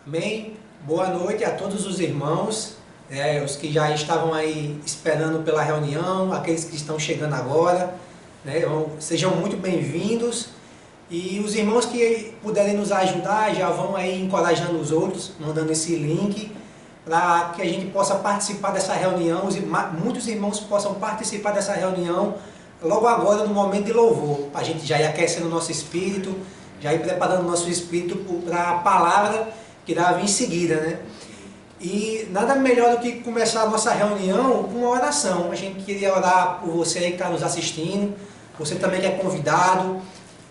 Amém? Boa noite a todos os irmãos, os que já estavam aí esperando pela reunião, aqueles que estão chegando agora, sejam muito bem-vindos. E os irmãos que puderem nos ajudar já vão aí encorajando os outros, mandando esse link para que a gente possa participar dessa reunião, muitos irmãos possam participar dessa reunião logo agora no momento de louvor, para a gente já ir aquecendo o nosso espírito, já ir preparando o nosso espírito para a palavra que irá vir em seguida, né? E nada melhor do que começar a nossa reunião com uma oração. A gente queria orar por você que está nos assistindo, você também que é convidado,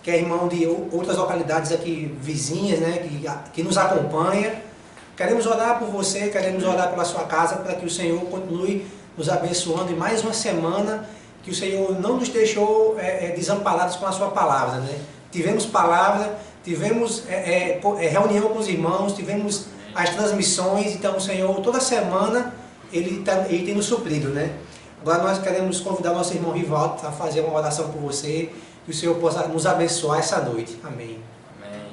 que é irmão de outras localidades aqui vizinhas, né? que nos acompanha. Queremos orar por você, queremos orar pela sua casa, para que o Senhor continue nos abençoando em mais uma semana, que o Senhor não nos deixou desamparados com a sua palavra, né? Tivemos palavra, tivemos reunião com os irmãos, tivemos as transmissões, então o Senhor toda semana Ele tem nos suprido, né? Agora nós queremos convidar o nosso irmão Rivaldo a fazer uma oração por você, que o Senhor possa nos abençoar essa noite. Amém. Amém.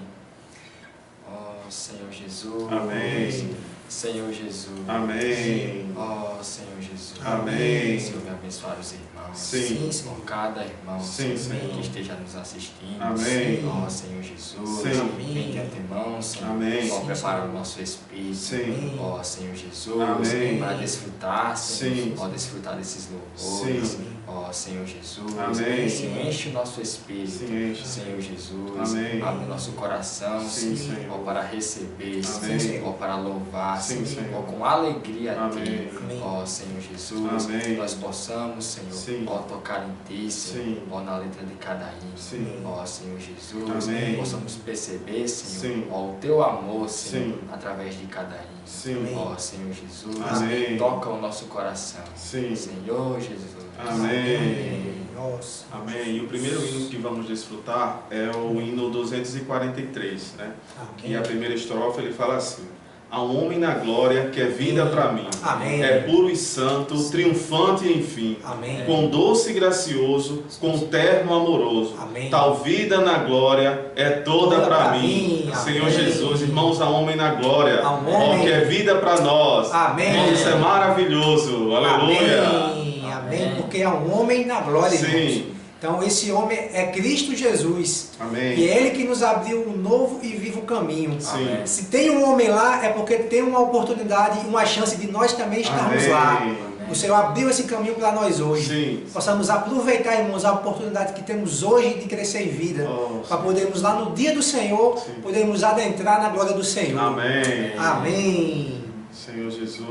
Ó Senhor Jesus. Amém. Senhor Jesus. Amém. Ó Senhor Jesus. Amém. Senhor, me abençoar os irmãos. Sim. Por cada irmão Sim, que esteja nos assistindo. Amém. Ó Senhor Jesus. Sim. Vem de antemão, Senhor. Amém. Ó, prepara o nosso espírito. Sim. Ó Senhor Jesus. Amém. Para desfrutar, Senhor. Sim. Ó, desfrutar desses louvores. Sim. Ó Senhor Jesus. Amém. Senhor, enche o nosso espírito. Sim, enche. Senhor Jesus. Amém. Abre o nosso coração, Sim, Senhor. Senhor. Ó, para receber, Amém. Senhor. Ó, para louvar, Sim, Senhor. Senhor. Ó, com alegria a Amém. Ti. Amém. Ó Senhor Jesus. Amém. Nós possamos, Senhor. Sim. Ó, tocar em Ti, Senhor. Sim. Ó, na letra de cada hino. Sim. Ó Senhor Jesus. Amém. Possamos perceber, Senhor. Sim. Ó, o Teu amor, Senhor. Sim. Através de cada hino. Sim. Ó Senhor Jesus. Amém. Toca o nosso coração. Sim. Senhor Jesus. Amém. Nossa. Amém. E o primeiro hino que vamos desfrutar é o hino 243, né? Que a primeira estrofe ele fala assim: há um homem na glória que é vida para mim. Amém. É puro e santo, triunfante enfim. Amém. Com doce e gracioso, com terno amoroso. Amém. Tal vida na glória é toda Toda para pra mim. mim. Senhor Amém. Jesus, irmãos, há homem na glória. Há um Ó, homem. que é vida para nós. Amém. Irmãos, isso é maravilhoso. Aleluia. Amém. Amém. Porque há um homem na glória, Sim. irmãos. Então esse homem é Cristo Jesus. Amém. E é Ele que nos abriu um novo e vivo caminho. Sim. Se tem um homem lá, é porque tem uma oportunidade, uma chance de nós também estarmos Amém. lá. O Senhor abriu esse caminho para nós hoje. Sim. Possamos aproveitar, irmãos, a oportunidade que temos hoje de crescer em vida. Oh, Para podermos lá no dia do Senhor, Sim. podermos adentrar na glória do Senhor. Amém. Amém. Senhor Jesus,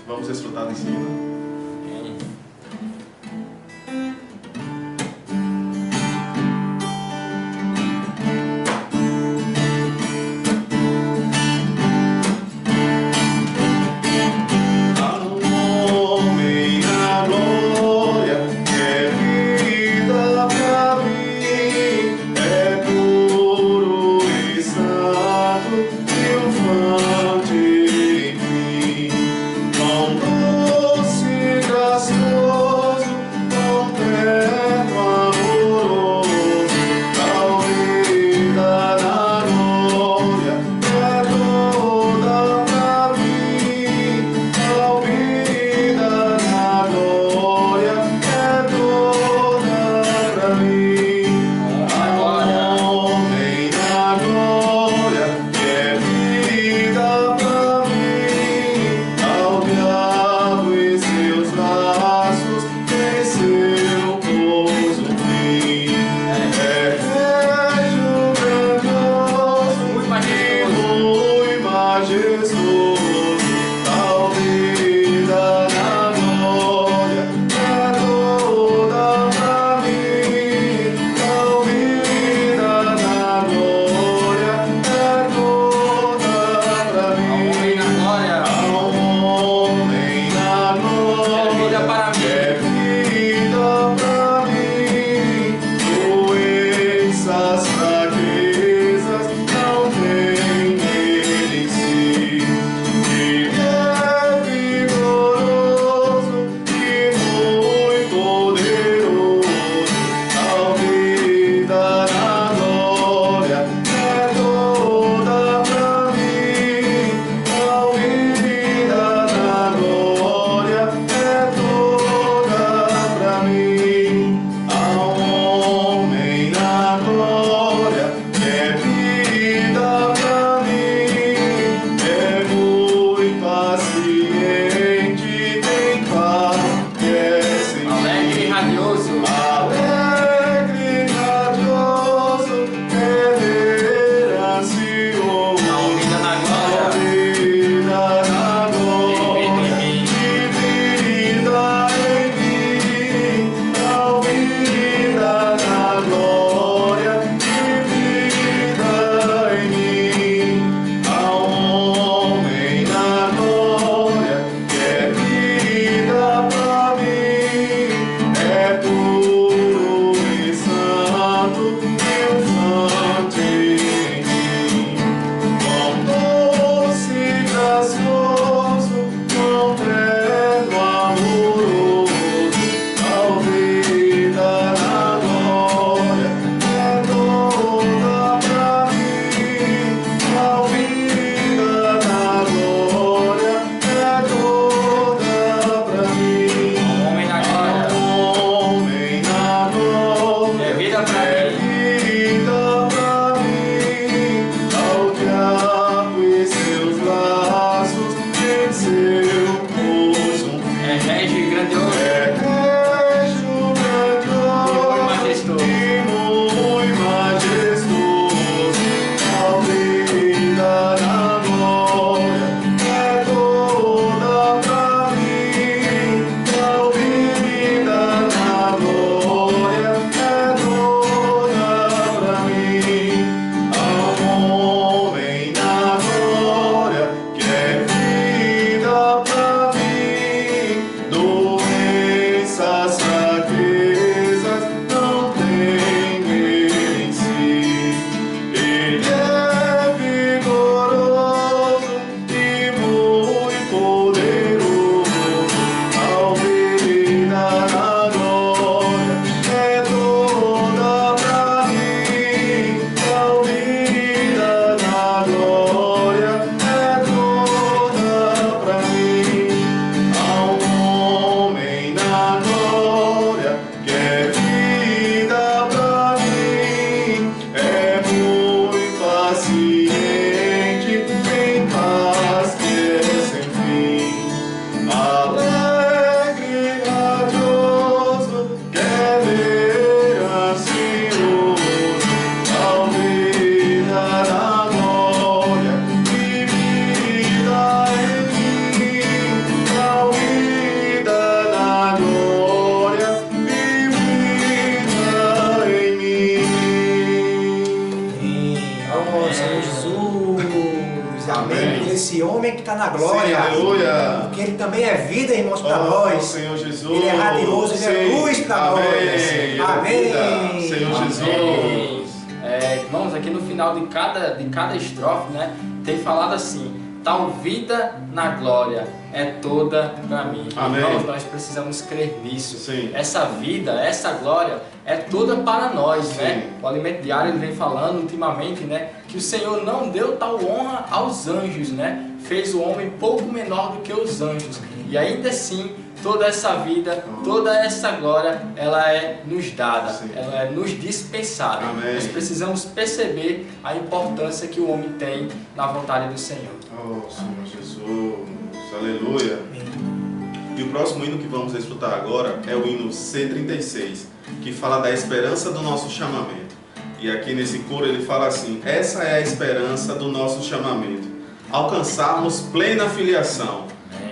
vamos desfrutar desse hino. Amém. Há um homem na glória que é vida pra mim, é puro e santo, triunfante em mim, com doce na glória. Sim, aleluia. Porque Ele também é vida, irmãos, para nós. Senhor Jesus. Ele é radioso, Ele é luz para nós. Amém. Senhor Amém. Jesus. Irmãos, aqui no final de cada estrofe, né, tem falado assim: tal vida na glória é toda para mim. Amém. Irmãos, nós precisamos crer nisso. Sim. Essa vida, essa glória é toda para nós, Sim. né? O Alimento Diário ele vem falando ultimamente, né, que o Senhor não deu tal honra aos anjos, né? Fez o homem pouco menor do que os anjos. E ainda assim, toda essa vida, toda essa glória, ela é nos dada, Sim. ela é nos dispensada. Amém. Nós precisamos perceber a importância que o homem tem na vontade do Senhor. Oh, Senhor Jesus. Aleluia. E o próximo hino que vamos escutar agora é o hino C36, que fala da esperança do nosso chamamento. E aqui nesse coro ele fala assim: essa é a esperança do nosso chamamento, alcançarmos plena filiação.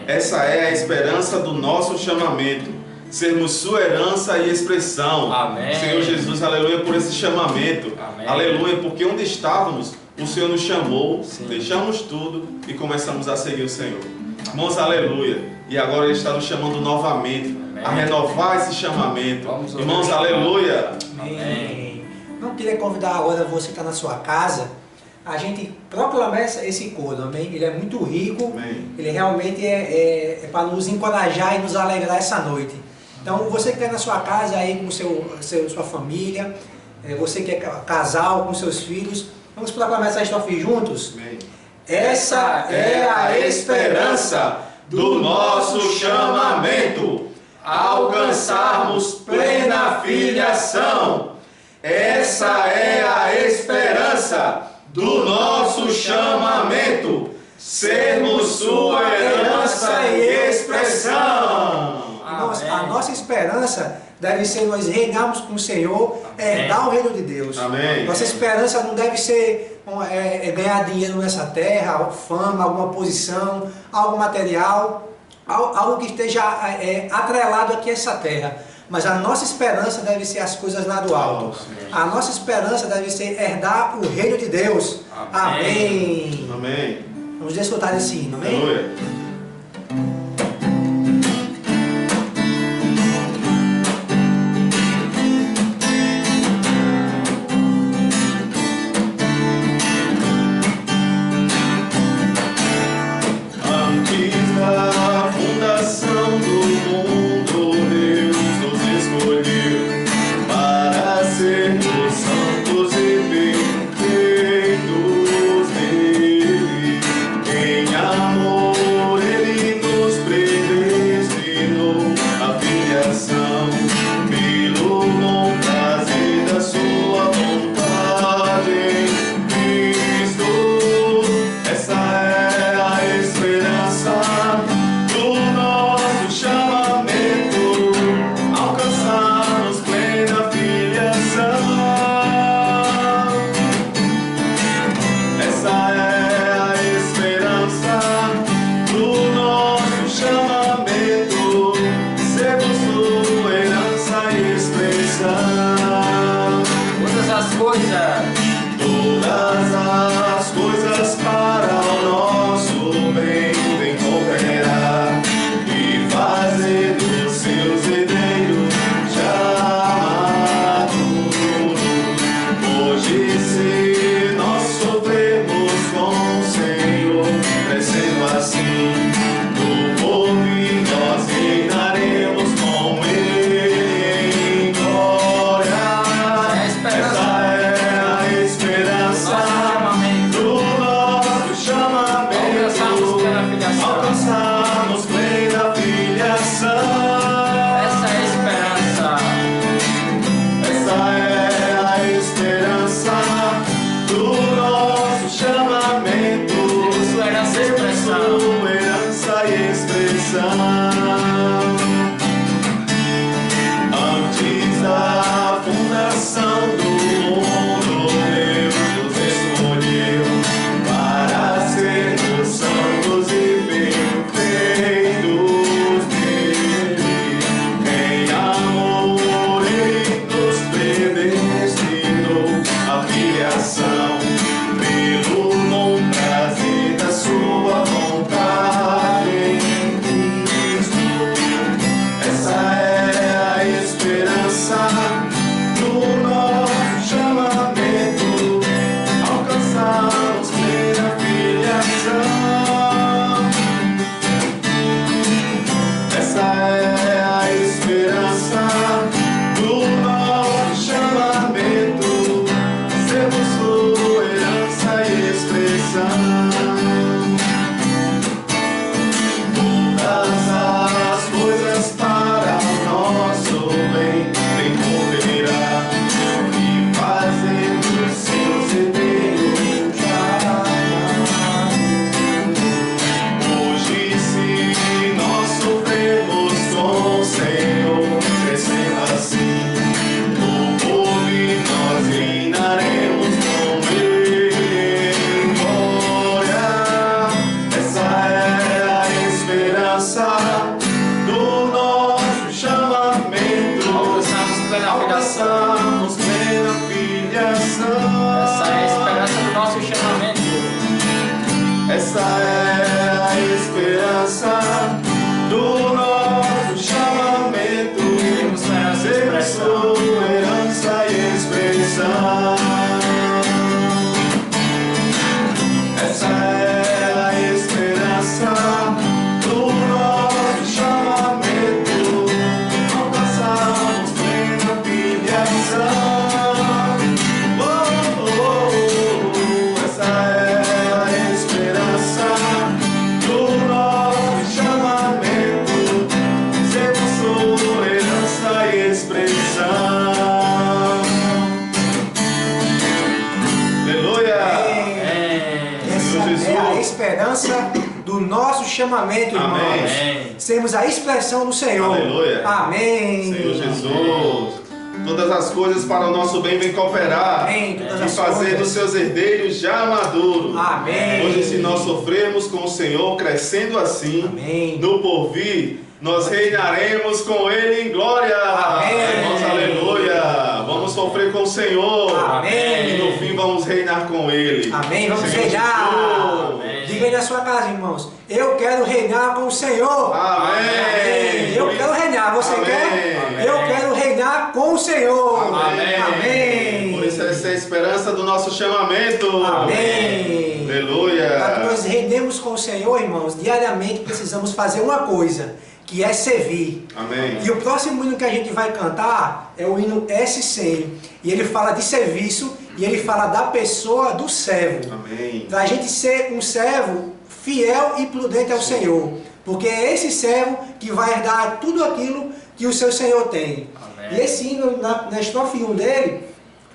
Essa é a esperança do nosso chamamento, sermos sua herança e expressão. Amém. Senhor Jesus, aleluia por esse chamamento. Amém. Aleluia, porque onde estávamos, o Senhor nos chamou, Sim. deixamos tudo e começamos a seguir o Senhor. Irmãos, aleluia. E agora Ele está nos chamando novamente, Amém. a renovar esse chamamento. Vamos orar. Irmãos, aleluia. Amém. Não queria convidar agora você que está na sua casa, a gente proclamar esse coro, amém? Ele é muito rico, Amém. ele realmente é para nos encorajar e nos alegrar essa noite. Então, você que está na sua casa aí com sua família, você que é casal com seus filhos, vamos proclamar essa estrofe juntos? Amém. Essa é a esperança do nosso chamamento, alcançarmos plena filiação. Essa é a esperança do nosso chamamento, sermos sua herança e expressão. Irmãos, Amém. a nossa esperança deve ser nós reinarmos com o Senhor, herdar o reino de Deus. Amém. Nossa esperança não deve ser ganhar dinheiro nessa terra, fama, alguma posição, algo material, algo que esteja atrelado aqui a essa terra. Mas a nossa esperança deve ser as coisas lá do alto. A nossa esperança deve ser herdar o reino de Deus. Amém. Amém. Vamos desfrutar desse hino, amém? Aleluia. Antes da fundação do mundo, Deus nos escolheu para sermos santos e perfeitos nele. Em amor chamamento, irmãos. Amém. Sermos a expressão do Senhor. Aleluia. Amém. Senhor Jesus, todas as coisas para o nosso bem vem cooperar. Amém. Todas E as fazer coisas. dos seus herdeiros já maduros. Amém. Hoje, se nós sofrermos com o Senhor, crescendo assim, Amém. no porvir, nós reinaremos com Ele em glória. Amém. Irmãos, aleluia. Vamos sofrer com o Senhor. Amém. E no fim vamos reinar com Ele. Amém. Vamos Senhor reinar. Jesus. Amém. Diga aí na sua casa, irmãos. Eu quero reinar com o Senhor. Amém. Eu quero reinar. Você Amém. quer? Amém. Eu quero reinar com o Senhor. Amém. Amém. Por isso essa é a esperança do nosso chamamento. Amém. Aleluia. Para que nós rendemos com o Senhor, irmãos, diariamente precisamos fazer uma coisa, que é servir. Amém. E o próximo hino que a gente vai cantar é o hino S100. E ele fala de serviço e ele fala da pessoa do servo. Amém. Para a gente ser um servo fiel e prudente ao Senhor. Porque é esse servo que vai herdar tudo aquilo que o seu Senhor tem. Amém. E esse hino, na estrofe 1 dele,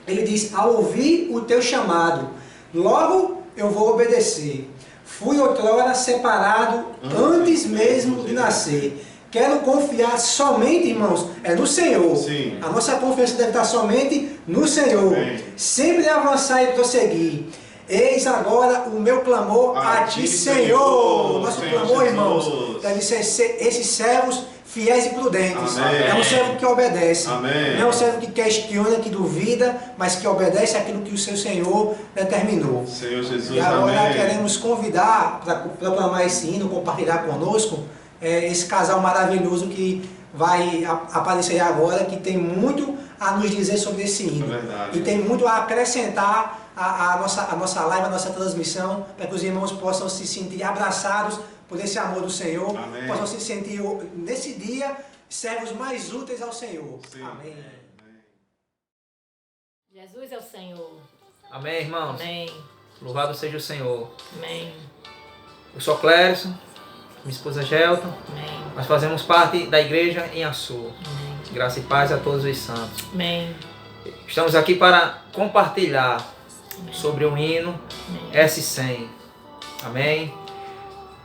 ele diz: ao ouvir o teu chamado, logo eu vou obedecer. Fui outrora separado antes mesmo de nascer. Quero confiar somente, irmãos, no Senhor. Sim. A nossa confiança deve estar somente no Senhor. Amém. Sempre avançar e prosseguir. Eis agora o meu clamor a ti, Senhor. Nosso Senhor clamor, Jesus. irmãos, deve ser esses servos fiéis e prudentes. Amém. É um servo que obedece. Amém. Não é um servo que questiona, que duvida, mas que obedece aquilo que o seu Senhor determinou. Senhor Jesus, E agora amém. queremos convidar para proclamar esse hino, compartilhar conosco esse casal maravilhoso que vai aparecer agora, que tem muito a nos dizer sobre esse hino. É verdade. E tem muito a acrescentar a nossa live, a nossa transmissão, para que os irmãos possam se sentir abraçados por esse amor do Senhor, Amém. possam se sentir nesse dia servos mais úteis ao Senhor. Sim. Amém. Jesus é o Senhor. Amém, irmãos? Amém. Louvado seja o Senhor. Amém. Eu sou Clérison, minha esposa Gelton. Amém. Nós fazemos parte da igreja em Açu. Amém. Graça e paz a todos os santos. Amém. Estamos aqui para compartilhar Amém. sobre o hino Amém. S100. Amém?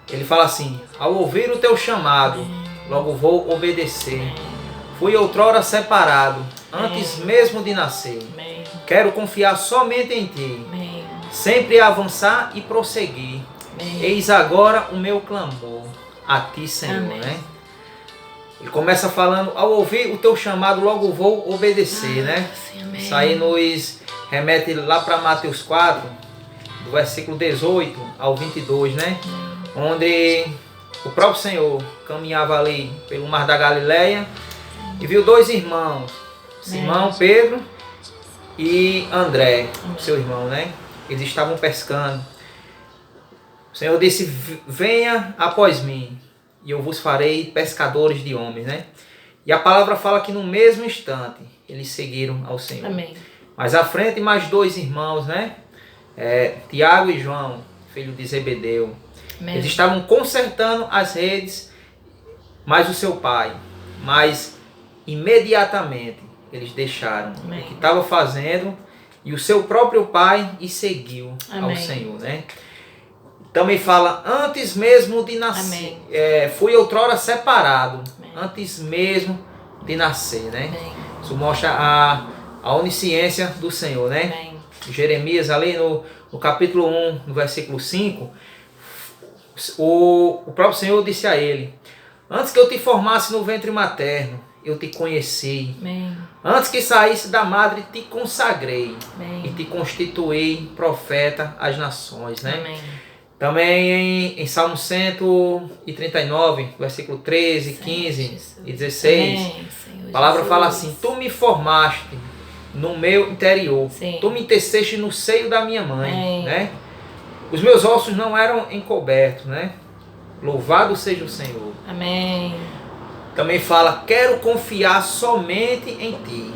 Ele fala assim: ao ouvir o teu chamado, logo vou obedecer. Fui outrora separado, antes mesmo de nascer. Amém. Quero confiar somente em ti, Amém. sempre avançar e prosseguir. Amém. Eis agora o meu clamor a ti, Senhor, Amém. né? Ele começa falando: ao ouvir o teu chamado, logo vou obedecer, né? Sim, amém. Isso aí nos remete lá para Mateus 4, do versículo 18 ao 22, né? Onde o próprio Senhor caminhava ali pelo mar da Galileia e viu dois irmãos, Simão, Pedro e André, seu irmão, né? Eles estavam pescando. O Senhor disse: venha após mim e eu vos farei pescadores de homens, né? E a palavra fala que no mesmo instante eles seguiram ao Senhor. Amém. Mais à frente, mais dois irmãos, né? Tiago e João, filho de Zebedeu. Amém. Eles estavam consertando as redes, mas o seu pai. Mas imediatamente eles deixaram Amém. o que estava fazendo e o seu próprio pai e seguiu ao Amém. Senhor, né? Também fala: antes mesmo de nascer, Amém. fui outrora separado, Amém. antes mesmo de nascer, né? Amém. Isso mostra a onisciência do Senhor, né? Amém. Jeremias, ali no capítulo 1, no versículo 5, o próprio Senhor disse a ele: antes que eu te formasse no ventre materno, eu te conheci. Amém. Antes que saísse da madre, te consagrei e Amém. te constituí profeta às nações, né? Amém. Também em Salmo 139, versículo 13, 15 e 16, Amém, Senhor a palavra Jesus. fala assim: tu me formaste no meu interior, Sim. tu me teceste no seio da minha mãe, Amém. né? Os meus ossos não eram encobertos, né? Louvado seja o Senhor. Amém. Também fala: quero confiar somente em ti.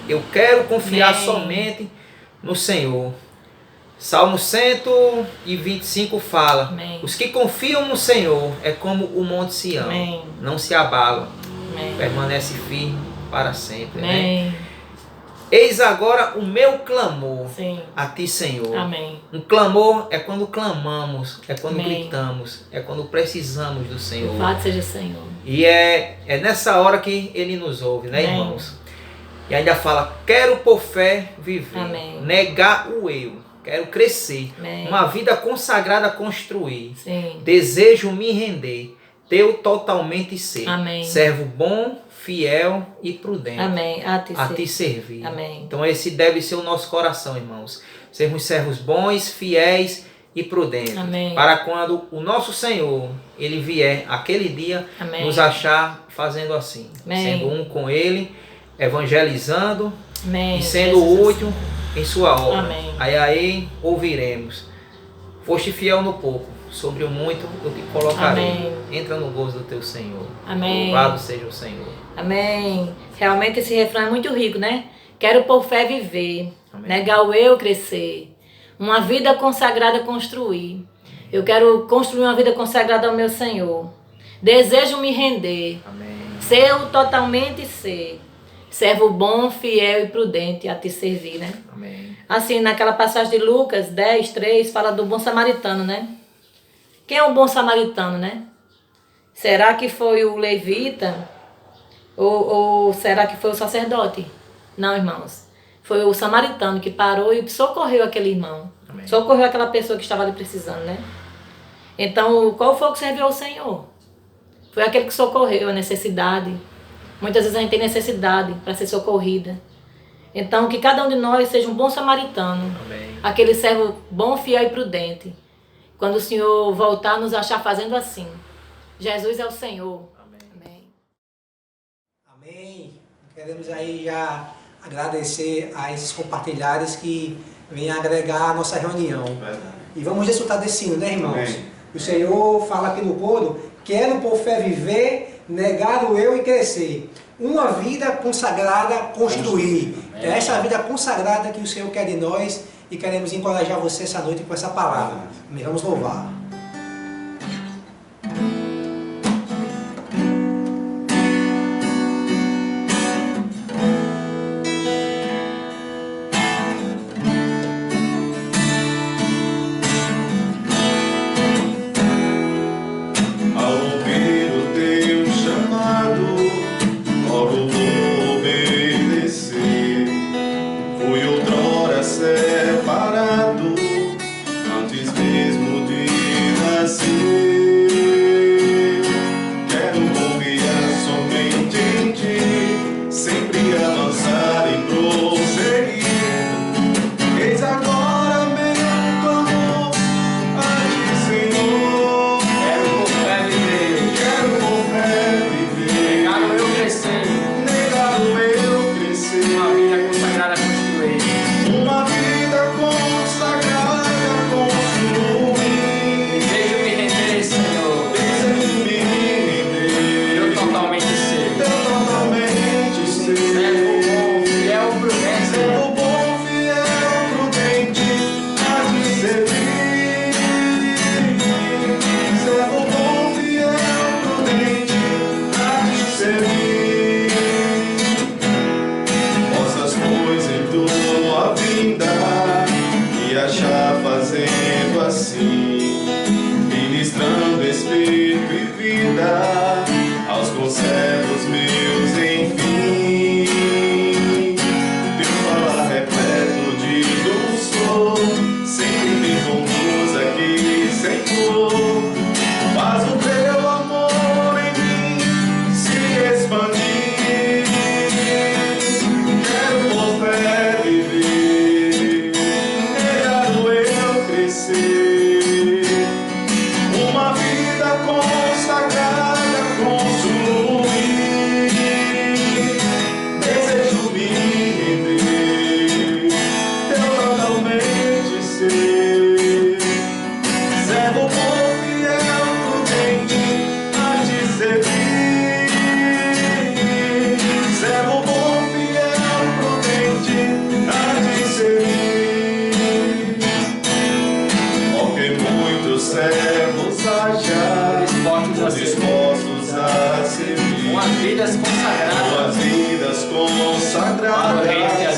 Eu quero confiar Amém. somente no Senhor. Salmo 125 fala: Amém. os que confiam no Senhor é como o monte Sião, Amém. não se abala, Amém. permanece firme para sempre, né? Amém. Eis agora o meu clamor Sim. a ti, Senhor. Amém. Um clamor é quando clamamos, é quando Amém. gritamos, é quando precisamos do Senhor. Louvado seja o Senhor. E é nessa hora que Ele nos ouve, né, Amém. irmãos? E ainda fala, quero por fé viver, Amém. negar o eu, quero crescer, Amém. uma vida consagrada a construir, Sim. desejo me render, teu totalmente ser, Amém. servo bom, fiel e prudente, Amém. A ti servir. Amém. Então esse deve ser o nosso coração, irmãos, sermos servos bons, fiéis e prudentes, Amém. para quando o nosso Senhor, Ele vier aquele dia, Amém. nos achar fazendo assim, Amém. sendo um com Ele, evangelizando Amém. e sendo Jesus. útil em sua obra. Amém. Aí ouviremos, foste fiel no pouco, sobre o muito eu te colocarei. Amém. Entra no gozo do teu Senhor. Amém. Louvado seja o Senhor. Amém. Realmente esse refrão é muito rico, né? Quero por fé viver, Amém. negar o eu crescer, uma vida consagrada construir. Eu quero construir uma vida consagrada ao meu Senhor. Desejo me render, Amém. ser o totalmente ser, servo bom, fiel e prudente a te servir, né? Amém. Assim, naquela passagem de Lucas 10, 3, fala do bom samaritano, né? Quem é o bom samaritano, né? Será que foi o levita? Ou será que foi o sacerdote? Não, irmãos. Foi o samaritano que parou e socorreu aquele irmão. Amém. Socorreu aquela pessoa que estava ali precisando, né? Então, qual foi o que serviu ao Senhor? Foi aquele que socorreu a necessidade. Muitas vezes a gente tem necessidade para ser socorrida. Então, que cada um de nós seja um bom samaritano. Amém. Aquele servo bom, fiel e prudente. Quando o Senhor voltar, nos achar fazendo assim. Jesus é o Senhor. Amém. Amém. Amém. Queremos aí já agradecer a esses compartilhados que vêm agregar a nossa reunião. Verdade. E vamos desfrutar desse hino, né, irmãos? Amém. O Senhor fala aqui no coro, quero por fé viver, negar o eu e crescer. Uma vida consagrada construir. É essa vida consagrada que o Senhor quer de nós e queremos encorajar você essa noite com essa palavra. Amém. Vamos louvar. Ao ouvir o teu chamado, logo vou obedecer. Fui outrora separado, antes mesmo de nascer. Quero confiar somente em ti, sempre avançar e prosseguir. Eis agora meu clamor a ti, Senhor. Quero por fé viver, Quero por fé viver, negar o eu crescer, negar o eu crescer, uma vida consagrada a construir. uma vida consagrada construir. Desejo me render, Senhor, Desejo me render, eu totalmente ser. teu totalmente ser. Servo bom, fiel, prudente, Servo bom, fiel, prudente, a te servir. Servo bom, fiel, prudente, a te servir. Possas, pois, em tua vinda me achar fazendo assim, ministrando espírito e vida aos conservos meus, enfim. Teu falar repleto de dulçor sempre me conduz aqui, Senhor. Faz o teu amor em mim se expandir. Quero por fé viver, negar o eu crescer, uma vida consagrada construir. Desejo me render, teu totalmente ser. Servo bom, fiel, prudente, a te servir. Servo bom, fiel, prudente, a te servir. Porque muitos servos haja, dispostos a servir. umas vidas consagradas Suas vidas ao reino de consagradas alegria.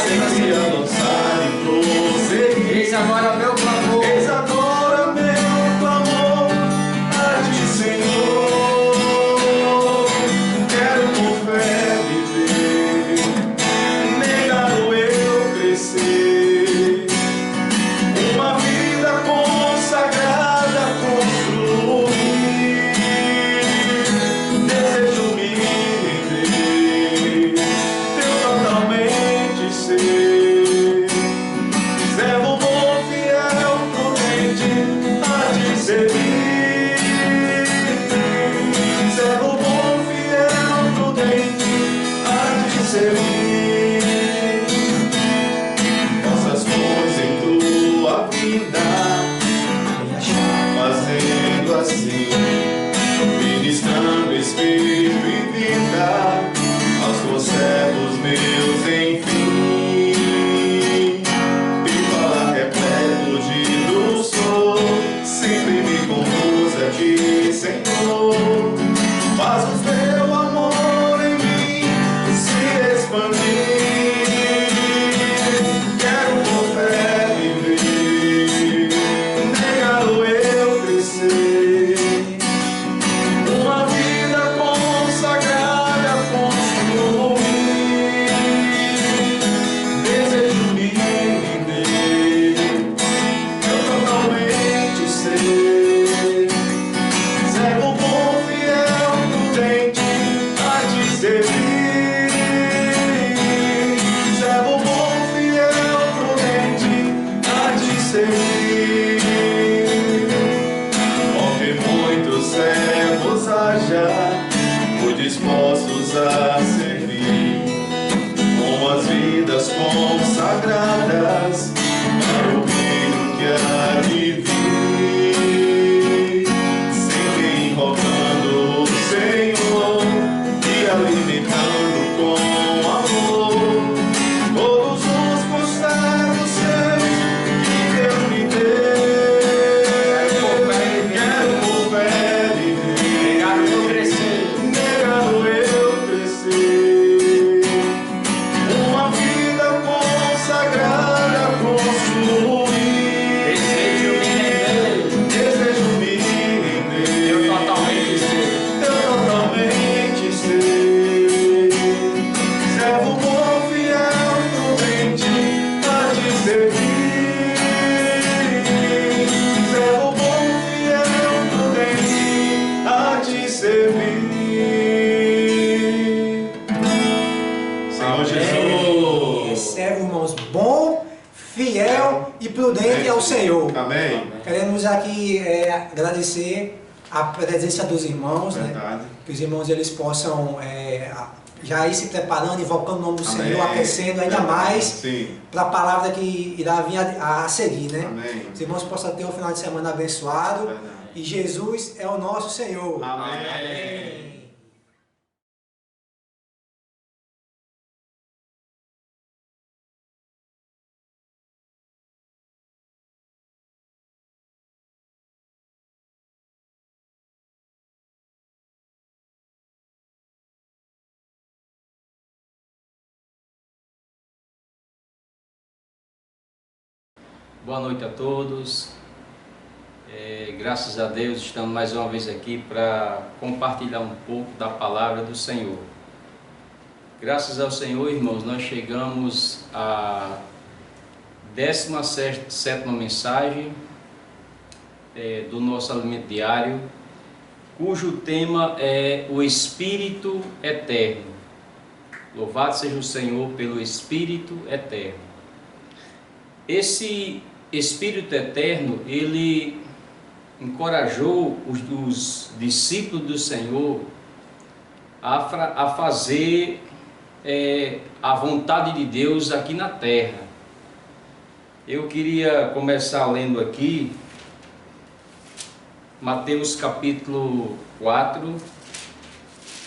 sempre avançar e prosseguir. Eis agora meu clamor. Eis agora meu clamor a ti, Senhor. Quero por fé viver, negado eu crescer, uma vida consagrada construir. Desejo me render, teu totalmente ser, servo bom, fiel, prudente, a te servir. Servo bom, fiel, prudente, a te servir. Nossas mãos em tua vida, fazendo assim, ministrando espírito e vida aos teus servos meus, enfim. E falar repleto de luz sou, sempre me conduz a ti, Senhor. Faz o teu amor em mim se expandir. Quero por fé viver, negado eu crescer, uma vida consagrada construir. Desejo me render, eu totalmente ser, servo bom, fiel, prudente, a te servir. Servo bom, fiel, prudente, a te servir. Ó que muitos servos haja, muito dispostos a servir, com as vidas consagradas para o reino que há de vir. Sempre invocando o Senhor e alimentando com amor todos os postergos seus que Deus me deu. Quero por fé viver, Negado eu crescer. negado eu crescer, uma vida consagrada construir. Desejo me render. Desejo me render, Eu totalmente ser. teu totalmente ser, servo bom, fiel, prudente, a te servir. Servo bom, fiel, prudente, a te servir. Senhor Jesus. Servo, irmãos, bom, fiel e prudente ao Senhor. Amém. Queremos aqui agradecer a presença dos irmãos, né? Verdade. Que os irmãos eles possam já ir se preparando, invocando o nome do Amém. Senhor, aquecendo ainda Verdade. mais Sim. para a palavra que irá vir a seguir, né? Amém. Os irmãos possam ter um final de semana abençoado Verdade. e Jesus é o nosso Senhor. Amém. Boa noite a todos. Graças a Deus estamos mais uma vez aqui para compartilhar um pouco da palavra do Senhor. Graças ao Senhor, irmãos, nós chegamos à 17ª mensagem do nosso alimento diário, cujo tema é o Espírito Eterno. Louvado seja o Senhor pelo Espírito Eterno. Esse Espírito Eterno, ele encorajou os discípulos do Senhor a fazer a vontade de Deus aqui na terra. Eu queria começar lendo aqui Mateus capítulo 4.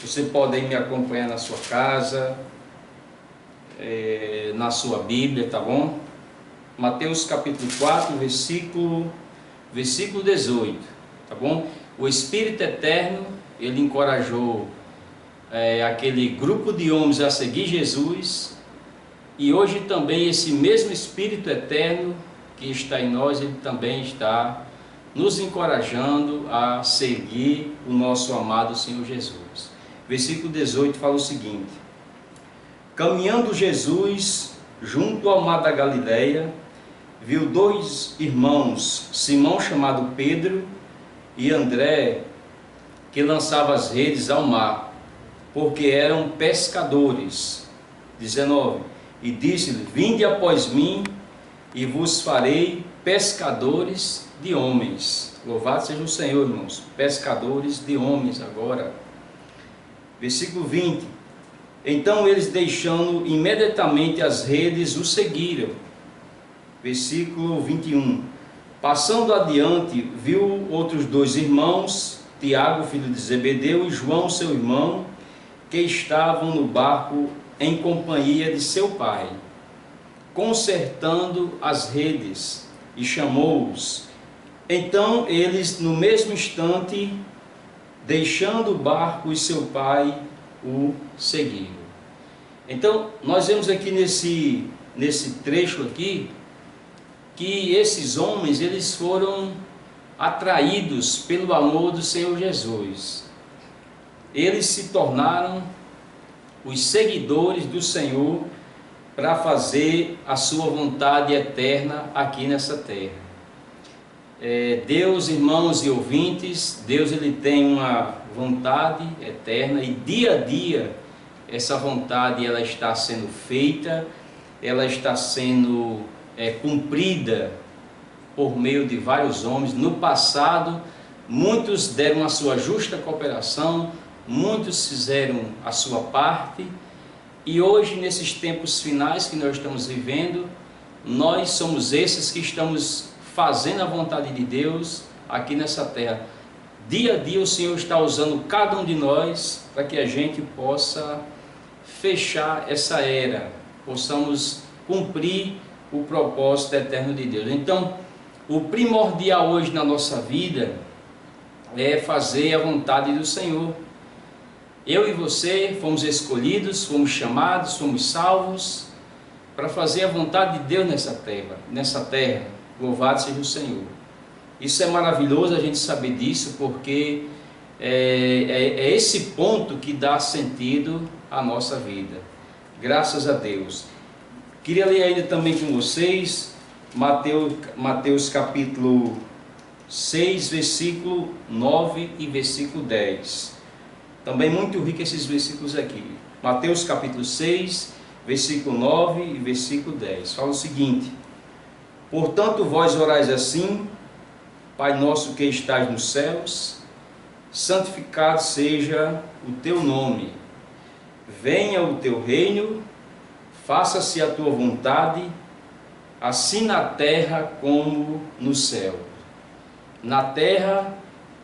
Você pode me acompanhar na sua casa, na sua Bíblia, tá bom? Mateus capítulo 4, versículo 18, tá bom? O Espírito Eterno, ele encorajou aquele grupo de homens a seguir Jesus, E hoje também esse mesmo Espírito eterno que está em nós, ele também está nos encorajando a seguir o nosso amado Senhor Jesus. Versículo 18 fala o seguinte: caminhando Jesus junto ao mar da Galileia, viu 2 irmãos, Simão chamado Pedro e André, que lançavam as redes ao mar, porque eram pescadores. 19. E disse-lhe: vinde após mim, e vos farei pescadores de homens. Louvado seja o Senhor, irmãos. Pescadores de homens agora. Versículo 20. Então eles, deixando imediatamente as redes, o seguiram. Versículo 21. Passando adiante, viu outros 2 irmãos, Tiago, filho de Zebedeu, e João, seu irmão, que estavam no barco em companhia de seu pai, consertando as redes, e chamou-os. Então eles, no mesmo instante, deixando o barco e seu pai, o seguiram. Então, nós vemos aqui nesse trecho aqui, que esses homens, eles foram atraídos pelo amor do Senhor Jesus. Eles se tornaram os seguidores do Senhor para fazer a sua vontade eterna aqui nessa terra. Deus, irmãos e ouvintes, Deus, ele tem uma vontade eterna, e dia a dia essa vontade ela está sendo feita, ela está sendo cumprida por meio de vários homens. No passado, muitos deram a sua justa cooperação, muitos fizeram a sua parte, e hoje, nesses tempos finais que nós estamos vivendo, nós somos esses que estamos fazendo a vontade de Deus aqui nessa terra. Dia a dia o Senhor está usando cada um de nós para que a gente possa fechar essa era, possamos cumprir o propósito eterno de Deus. Então, o primordial hoje na nossa vida é fazer a vontade do Senhor. Eu e você fomos escolhidos, fomos chamados, fomos salvos para fazer a vontade de Deus nessa terra. Louvado seja o Senhor. Isso é maravilhoso a gente saber disso, porque é esse ponto que dá sentido à nossa vida. Graças a Deus. Queria ler ainda também com vocês Mateus capítulo 6, versículo 9 e versículo 10. Também muito rico esses versículos aqui. Mateus capítulo 6, versículo 9 e versículo 10. Fala o seguinte: portanto vós orais assim: Pai nosso que estás nos céus, santificado seja o teu nome. Venha o teu reino, faça-se a tua vontade, assim na terra como no céu. Na terra,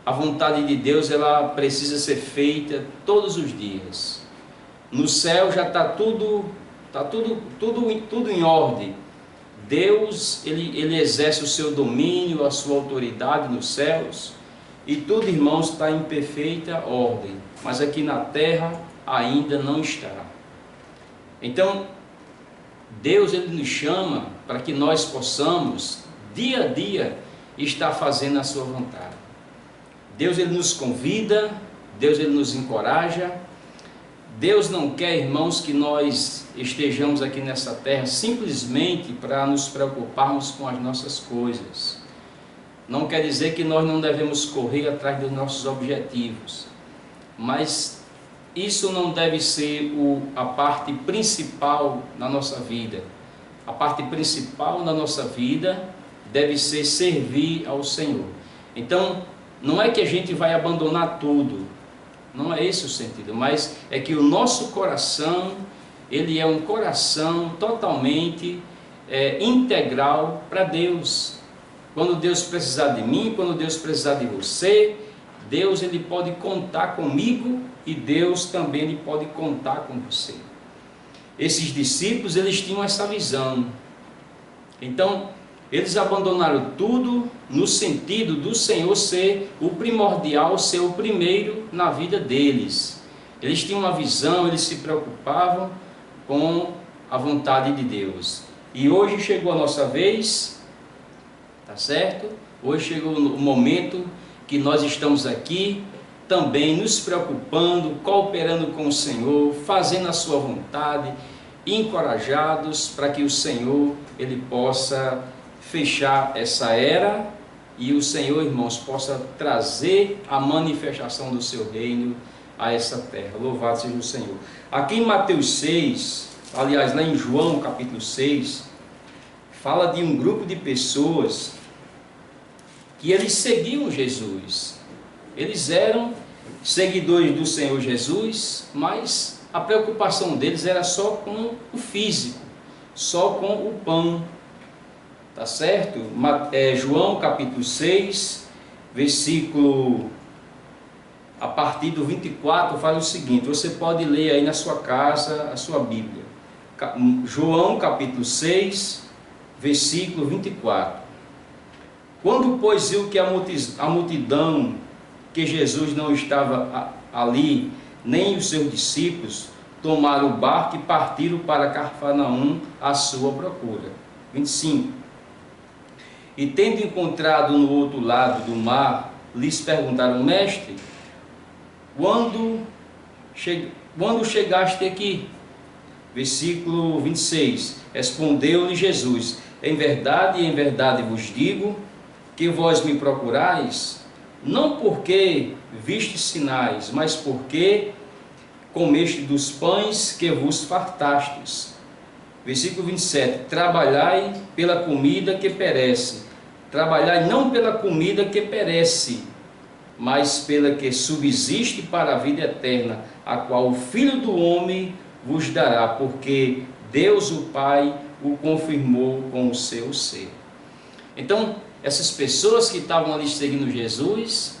a vontade de Deus ela precisa ser feita todos os dias. No céu já está tudo em ordem. Deus ele exerce o seu domínio, a sua autoridade nos céus, e tudo, irmãos, está em perfeita ordem. Mas aqui na terra ainda não está. Então, Deus ele nos chama para que nós possamos, dia a dia, estar fazendo a sua vontade. Deus ele nos convida, Deus ele nos encoraja. Deus não quer, irmãos, que nós estejamos aqui nessa terra simplesmente para nos preocuparmos com as nossas coisas. Não quer dizer que nós não devemos correr atrás dos nossos objetivos, mas isso não deve ser a parte principal na nossa vida. A parte principal na nossa vida deve ser servir ao Senhor. Então, não é que a gente vai abandonar tudo, não é esse o sentido, mas é que o nosso coração, ele é um coração totalmente integral para Deus. Quando Deus precisar de mim, quando Deus precisar de você, Deus ele pode contar comigo e Deus também ele pode contar com você. Esses discípulos, eles tinham essa visão. Então, eles abandonaram tudo no sentido do Senhor ser o primordial, ser o primeiro na vida deles. Eles tinham uma visão, eles se preocupavam com a vontade de Deus. E hoje chegou a nossa vez, tá certo? Hoje chegou o momento que nós estamos aqui também nos preocupando, cooperando com o Senhor, fazendo a sua vontade, encorajados para que o Senhor ele possa fechar essa era e o Senhor, irmãos, possa trazer a manifestação do seu reino a essa terra. Louvado seja o Senhor. Aqui em Mateus 6, aliás, lá em João capítulo 6, fala de um grupo de pessoas que eles seguiam Jesus. Eles eram seguidores do Senhor Jesus, mas a preocupação deles era só com o físico, só com o pão. Tá certo? João capítulo 6, versículo a partir do 24, fala o seguinte, você pode ler aí na sua casa a sua Bíblia. João capítulo 6, versículo 24. Quando, pois, viu que a multidão, que Jesus não estava ali, nem os seus discípulos, tomaram o barco e partiram para Cafarnaum à sua procura. 25. E tendo encontrado no outro lado do mar, lhes perguntaram, mestre, quando chegaste aqui? Versículo 26. Respondeu-lhe Jesus, em verdade vos digo, que vós me procurais, não porque vistes sinais, mas porque comeste dos pães que vos fartastes. Versículo 27, trabalhai pela comida que perece, trabalhai não pela comida que perece, mas pela que subsiste para a vida eterna, a qual o Filho do Homem vos dará, porque Deus o Pai o confirmou com o seu ser. Então, essas pessoas que estavam ali seguindo Jesus,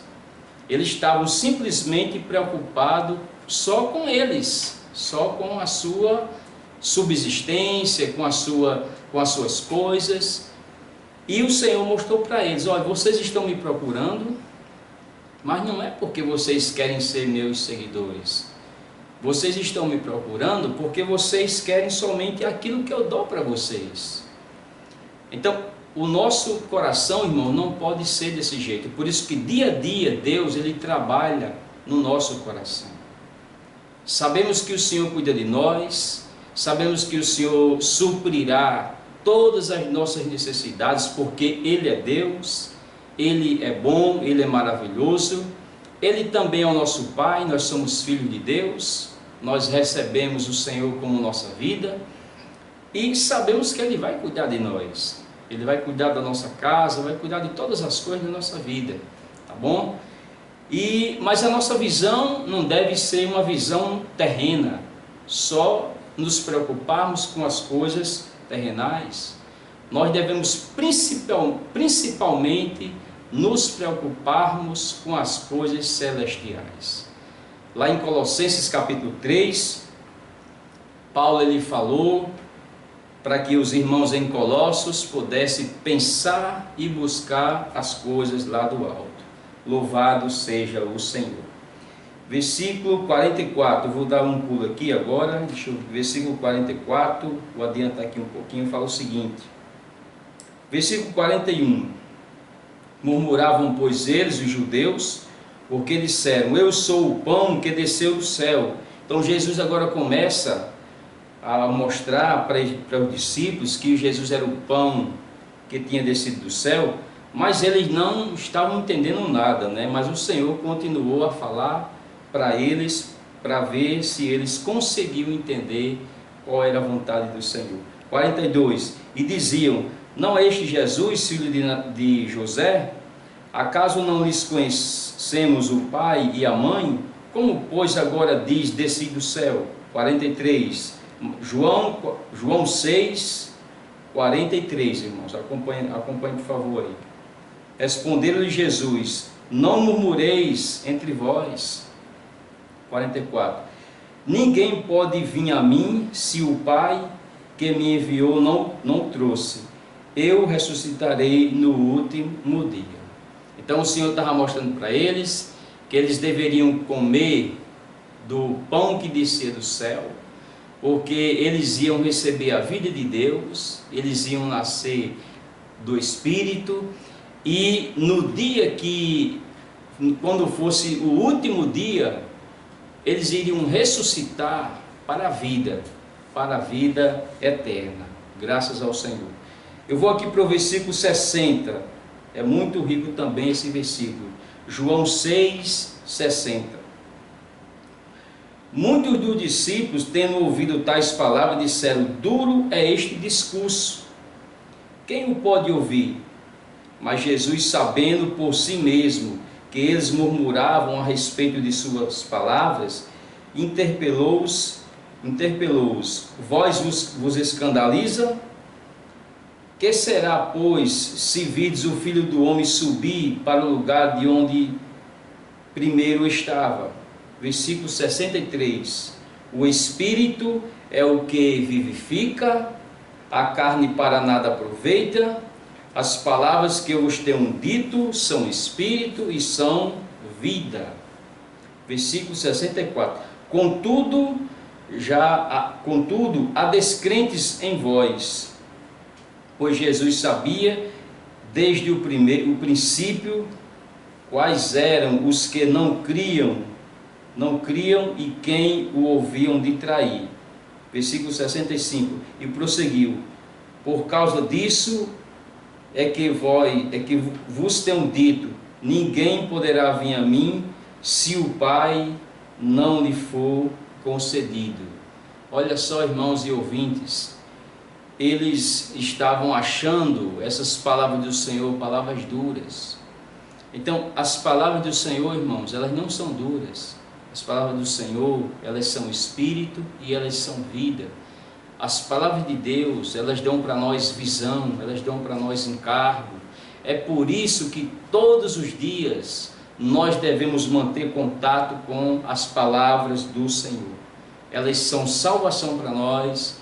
eles estavam simplesmente preocupados só com eles, só com a sua subsistência, com as suas coisas. E o Senhor mostrou para eles, olha, vocês estão me procurando, mas não é porque vocês querem ser meus seguidores. Vocês estão me procurando porque vocês querem somente aquilo que eu dou para vocês. Então, o nosso coração, irmão, não pode ser desse jeito. Por isso que dia a dia Deus ele trabalha no nosso coração. Sabemos que o Senhor cuida de nós, sabemos que o Senhor suprirá todas as nossas necessidades, porque Ele é Deus, Ele é bom, Ele é maravilhoso, Ele também é o nosso Pai, nós somos filhos de Deus, nós recebemos o Senhor como nossa vida e sabemos que Ele vai cuidar de nós. Ele vai cuidar da nossa casa, vai cuidar de todas as coisas da nossa vida, tá bom? Mas a nossa visão não deve ser uma visão terrena, só nos preocuparmos com as coisas terrenais. Nós devemos principalmente nos preocuparmos com as coisas celestiais. Lá em Colossenses capítulo 3, Paulo ele falou para que os irmãos em Colossos pudessem pensar e buscar as coisas lá do alto. Louvado seja o Senhor. Versículo 44, vou dar um pulo aqui agora, versículo 44, vou adiantar aqui um pouquinho, fala o seguinte. Versículo 41, murmuravam, pois, eles, os judeus, porque disseram, eu sou o pão que desceu do céu. Então Jesus agora começa a mostrar para os discípulos que Jesus era o pão que tinha descido do céu, mas eles não estavam entendendo nada, né? Mas o Senhor continuou a falar para eles, para ver se eles conseguiam entender qual era a vontade do Senhor. 42, e diziam, não é este Jesus, filho de José? Acaso não lhes conhecemos o pai e a mãe? Como, pois, agora diz, desci do céu? 43, João 6, 43, irmãos, acompanhe por favor aí. Responderam-lhe Jesus, não murmureis entre vós. 44, ninguém pode vir a mim se o Pai que me enviou não trouxe. Eu ressuscitarei no último dia. Então o Senhor estava mostrando para eles que eles deveriam comer do pão que descia do céu, porque eles iam receber a vida de Deus, eles iam nascer do Espírito, e no dia que, quando fosse o último dia, eles iriam ressuscitar para a vida eterna, graças ao Senhor. Eu vou aqui para o versículo 60, é muito rico também esse versículo, João 6, 60. Muitos dos discípulos, tendo ouvido tais palavras, disseram: duro é este discurso, quem o pode ouvir? Mas Jesus, sabendo por si mesmo que eles murmuravam a respeito de suas palavras, interpelou-os: vós vos escandaliza? Que será, pois, se vides o Filho do Homem subir para o lugar de onde primeiro estava? Versículo 63. O Espírito é o que vivifica, a carne para nada aproveita. As palavras que eu vos tenho dito são Espírito e são vida. Versículo 64. Contudo, há descrentes em vós, pois Jesus sabia desde o princípio quais eram os que não criam e quem o ouviam de trair. Versículo 65. E prosseguiu: por causa disso é que vos tenho dito, ninguém poderá vir a mim se o Pai não lhe for concedido. Olha só, irmãos e ouvintes, eles estavam achando essas palavras do Senhor palavras duras. Então, as palavras do Senhor, irmãos, elas não são duras. As palavras do Senhor, elas são Espírito e elas são vida. As palavras de Deus, elas dão para nós visão, elas dão para nós encargo. É por isso que todos os dias nós devemos manter contato com as palavras do Senhor. Elas são salvação para nós,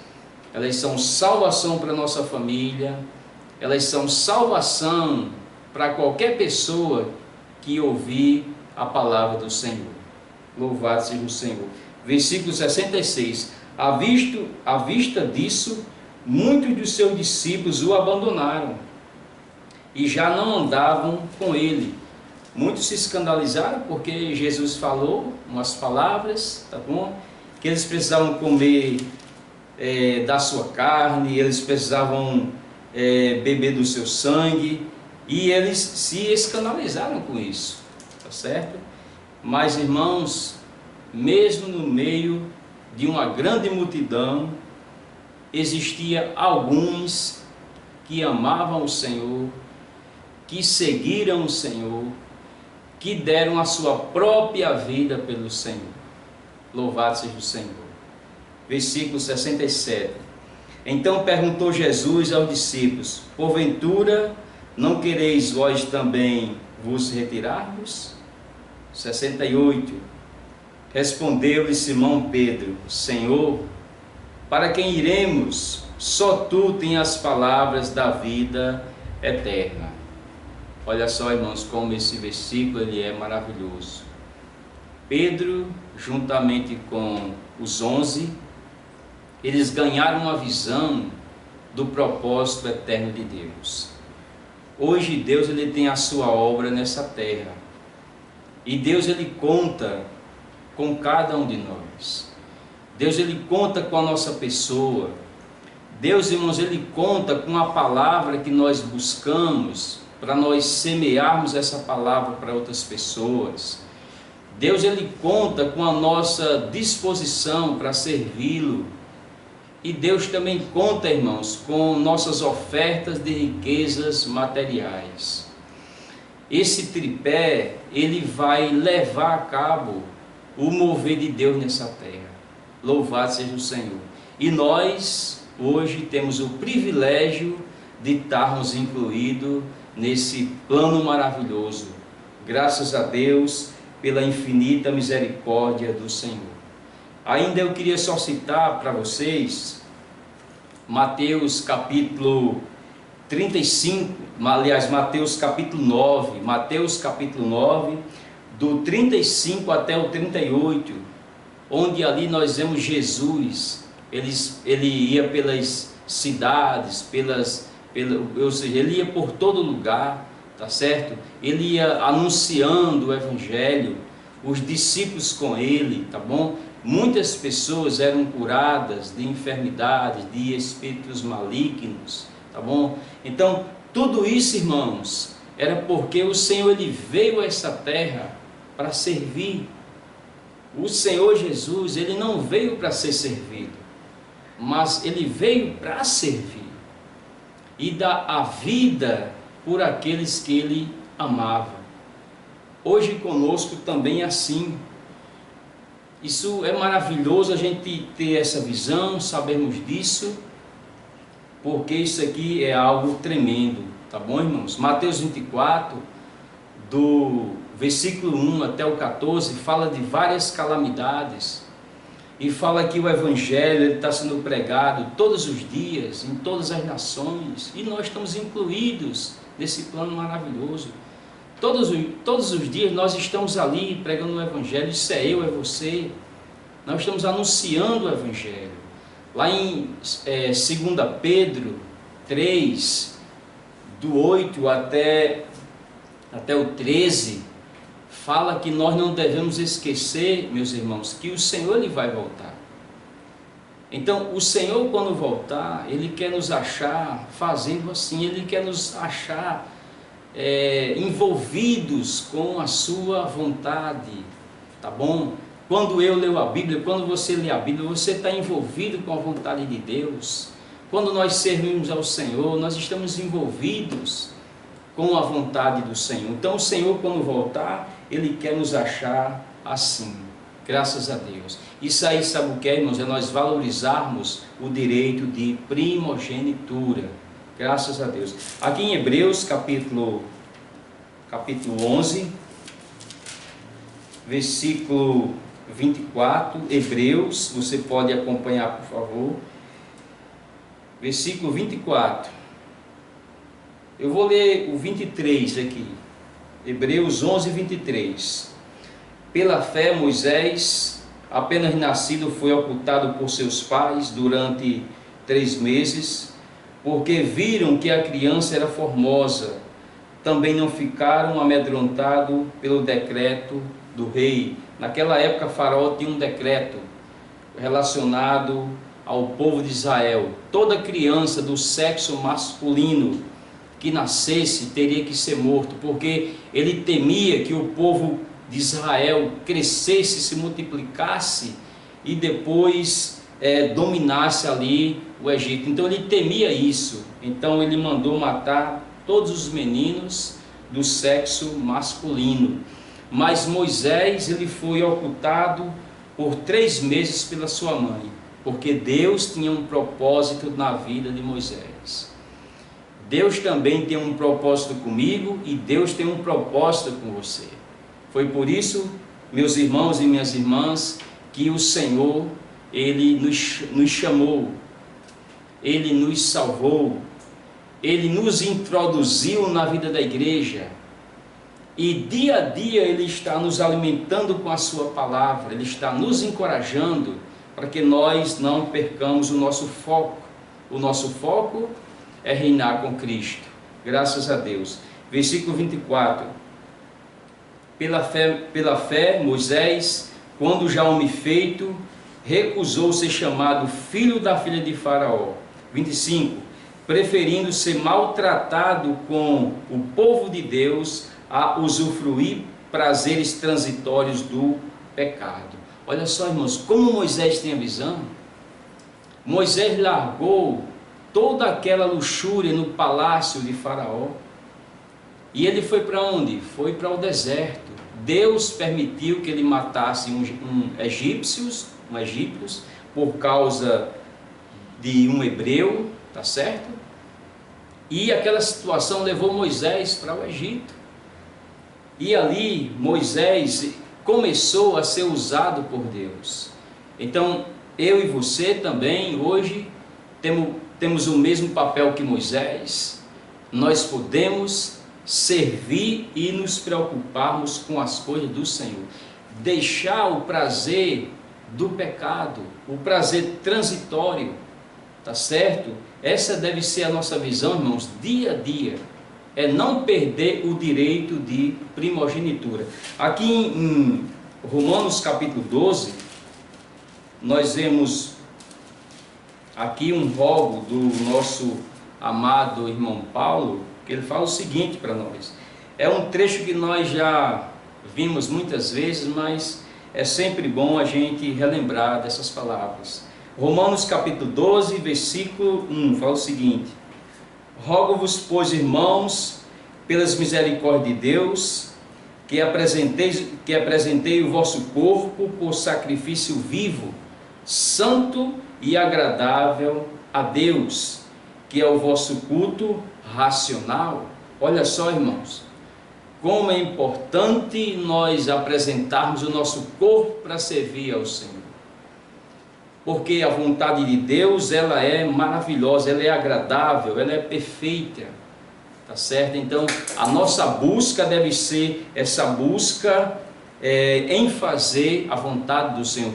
elas são salvação para a nossa família, elas são salvação para qualquer pessoa que ouvir a palavra do Senhor. Louvado seja o Senhor. Versículo 66. À vista disso, muitos dos seus discípulos o abandonaram e já não andavam com ele. Muitos se escandalizaram porque Jesus falou umas palavras, tá bom? Que eles precisavam comer da sua carne, eles precisavam beber do seu sangue, e eles se escandalizaram com isso, tá certo? Mas, irmãos, mesmo no meio de uma grande multidão, existia alguns que amavam o Senhor, que seguiram o Senhor, que deram a sua própria vida pelo Senhor. Louvado seja o Senhor. Versículo 67. Então perguntou Jesus aos discípulos: porventura não quereis vós também vos retirar-vos? 68. Respondeu-lhe Simão Pedro: Senhor, para quem iremos? Só tu tens as palavras da vida eterna. Olha só, irmãos, como esse versículo ele é maravilhoso. Pedro, juntamente com os 11, eles ganharam uma visão do propósito eterno de Deus. Hoje Deus ele tem a sua obra nessa terra. E Deus ele conta com cada um de nós. Deus ele conta com a nossa pessoa. Deus, irmãos, ele conta com a palavra que nós buscamos para nós semearmos essa palavra para outras pessoas. Deus ele conta com a nossa disposição para servi-lo. E Deus também conta, irmãos, com nossas ofertas de riquezas materiais. Esse tripé, ele vai levar a cabo o mover de Deus nessa terra. Louvado seja o Senhor. E nós, hoje, temos o privilégio de estarmos incluídos nesse plano maravilhoso. Graças a Deus pela infinita misericórdia do Senhor. Ainda eu queria só citar para vocês Mateus capítulo 35, aliás, Mateus capítulo 9, do 35 até o 38, onde ali nós vemos Jesus ele ia pelas cidades, ou seja, ele ia por todo lugar, tá certo? Ele ia anunciando o Evangelho, os discípulos com ele, tá bom? Muitas pessoas eram curadas de enfermidades, de espíritos malignos, tá bom? Então, tudo isso, irmãos, era porque o Senhor ele veio a essa terra para servir. O Senhor Jesus, ele não veio para ser servido, mas ele veio para servir e dar a vida por aqueles que ele amava. Hoje conosco também é assim. Isso é maravilhoso a gente ter essa visão, sabermos disso, porque isso aqui é algo tremendo, tá bom, irmãos? Mateus 24, do versículo 1 até o 14, fala de várias calamidades, e fala que o Evangelho está sendo pregado todos os dias, em todas as nações, e nós estamos incluídos nesse plano maravilhoso. Todos os dias nós estamos ali pregando o Evangelho, isso é eu, é você, nós estamos anunciando o Evangelho. Lá em 2 Pedro 3, do 8 até o 13, fala que nós não devemos esquecer, meus irmãos, que o Senhor ele vai voltar. Então, o Senhor quando voltar, Ele quer nos achar fazendo assim, Ele quer nos achar envolvidos com a sua vontade, tá bom? Quando eu leio a Bíblia, quando você lê a Bíblia, você está envolvido com a vontade de Deus. Quando nós servimos ao Senhor, nós estamos envolvidos com a vontade do Senhor. Então o Senhor quando voltar, Ele quer nos achar assim, graças a Deus. Isso aí, sabe o que é, irmãos? É nós valorizarmos o direito de primogenitura, graças a Deus. Aqui em Hebreus capítulo 11, versículo 24, Hebreus, você pode acompanhar por favor, versículo 24, eu vou ler o 23 aqui, Hebreus 11, 23, pela fé Moisés, apenas nascido, foi ocultado por seus pais durante 3 meses, porque viram que a criança era formosa, também não ficaram amedrontados pelo decreto do rei. Naquela época, Faraó tinha um decreto relacionado ao povo de Israel. Toda criança do sexo masculino que nascesse teria que ser morto, porque ele temia que o povo de Israel crescesse, se multiplicasse e depois dominasse ali o Egito. Então ele temia isso. Então ele mandou matar todos os meninos do sexo masculino. Mas Moisés ele foi ocultado por 3 meses pela sua mãe, porque Deus tinha um propósito na vida de Moisés. Deus também tem um propósito comigo e Deus tem um propósito com você. Foi por isso, meus irmãos e minhas irmãs, que o Senhor Ele nos chamou, Ele nos salvou, Ele nos introduziu na vida da igreja. E dia a dia Ele está nos alimentando com a sua palavra, Ele está nos encorajando para que nós não percamos o nosso foco. O nosso foco é reinar com Cristo, graças a Deus. Versículo 24. Pela fé, Moisés, quando já homem feito, recusou ser chamado filho da filha de Faraó. 25. Preferindo ser maltratado com o povo de Deus a usufruir prazeres transitórios do pecado. Olha só, irmãos, como Moisés tem a visão. Moisés largou toda aquela luxúria no palácio de Faraó. E ele foi para onde? Foi para o deserto. Deus permitiu que ele matasse egípcios por causa de um hebreu, tá certo? E aquela situação levou Moisés para o Egito. E ali Moisés começou a ser usado por Deus. Então eu e você também hoje temos o mesmo papel que Moisés. Nós podemos servir e nos preocuparmos com as coisas do Senhor. Deixar o prazer do pecado, o prazer transitório, tá certo? Essa deve ser a nossa visão, irmãos, dia a dia, é não perder o direito de primogenitura. Aqui em Romanos capítulo 12, nós vemos aqui um rogo do nosso amado irmão Paulo, que ele fala o seguinte para nós. É um trecho que nós já vimos muitas vezes, mas é sempre bom a gente relembrar dessas palavras. Romanos capítulo 12, versículo 1, fala o seguinte: rogo-vos, pois, irmãos, pelas misericórdias de Deus, que apresentei o vosso corpo por sacrifício vivo, santo e agradável a Deus, que é o vosso culto racional. Olha só, irmãos, como é importante nós apresentarmos o nosso corpo para servir ao Senhor. Porque a vontade de Deus, ela é maravilhosa, ela é agradável, ela é perfeita, tá certo? Então, a nossa busca deve ser essa busca em fazer a vontade do Senhor,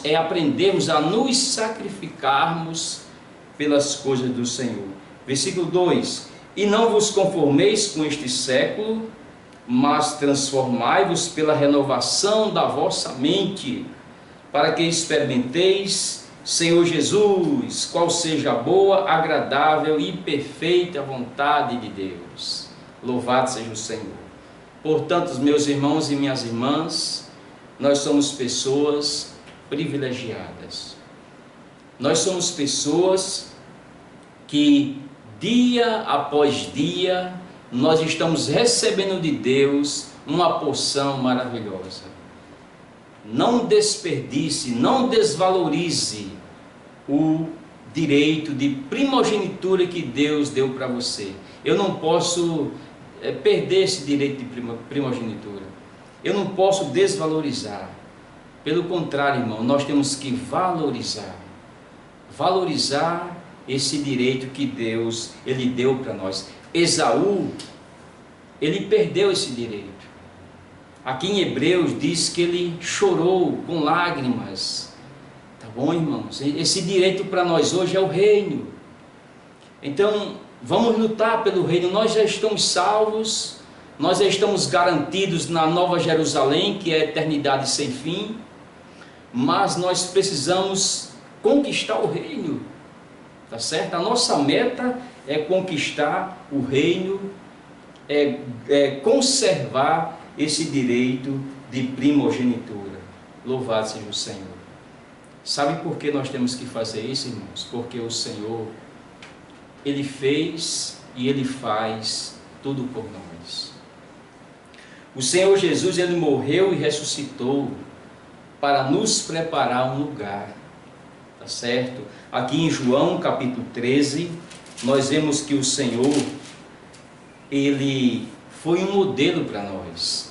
é aprendermos a nos sacrificarmos pelas coisas do Senhor. Versículo 2: e não vos conformeis com este século, mas transformai-vos pela renovação da vossa mente, para que experimenteis, Senhor Jesus, qual seja a boa, agradável e perfeita vontade de Deus. Louvado seja o Senhor. Portanto, meus irmãos e minhas irmãs, nós somos pessoas privilegiadas. Nós somos pessoas que dia após dia nós estamos recebendo de Deus uma porção maravilhosa. Não desperdice, não desvalorize o direito de primogenitura que Deus deu para você. Eu não posso perder esse direito de primogenitura. Eu não posso desvalorizar. Pelo contrário, irmão, nós temos que valorizar. Valorizar esse direito que Deus, Ele deu para nós. Esaú, ele perdeu esse direito. Aqui em Hebreus diz que ele chorou com lágrimas. Tá bom, irmãos? Esse direito para nós hoje é o reino. Então, vamos lutar pelo reino. Nós já estamos salvos, nós já estamos garantidos na Nova Jerusalém, que é a eternidade sem fim, mas nós precisamos conquistar o reino, tá certo? A nossa meta é conquistar o reino, conservar esse direito de primogenitura. Louvado seja o Senhor. Sabe por que nós temos que fazer isso, irmãos? Porque o Senhor, Ele fez e Ele faz tudo por nós. O Senhor Jesus, Ele morreu e ressuscitou para nos preparar um lugar, tá certo? Aqui em João capítulo 13, nós vemos que o Senhor, Ele foi um modelo para nós.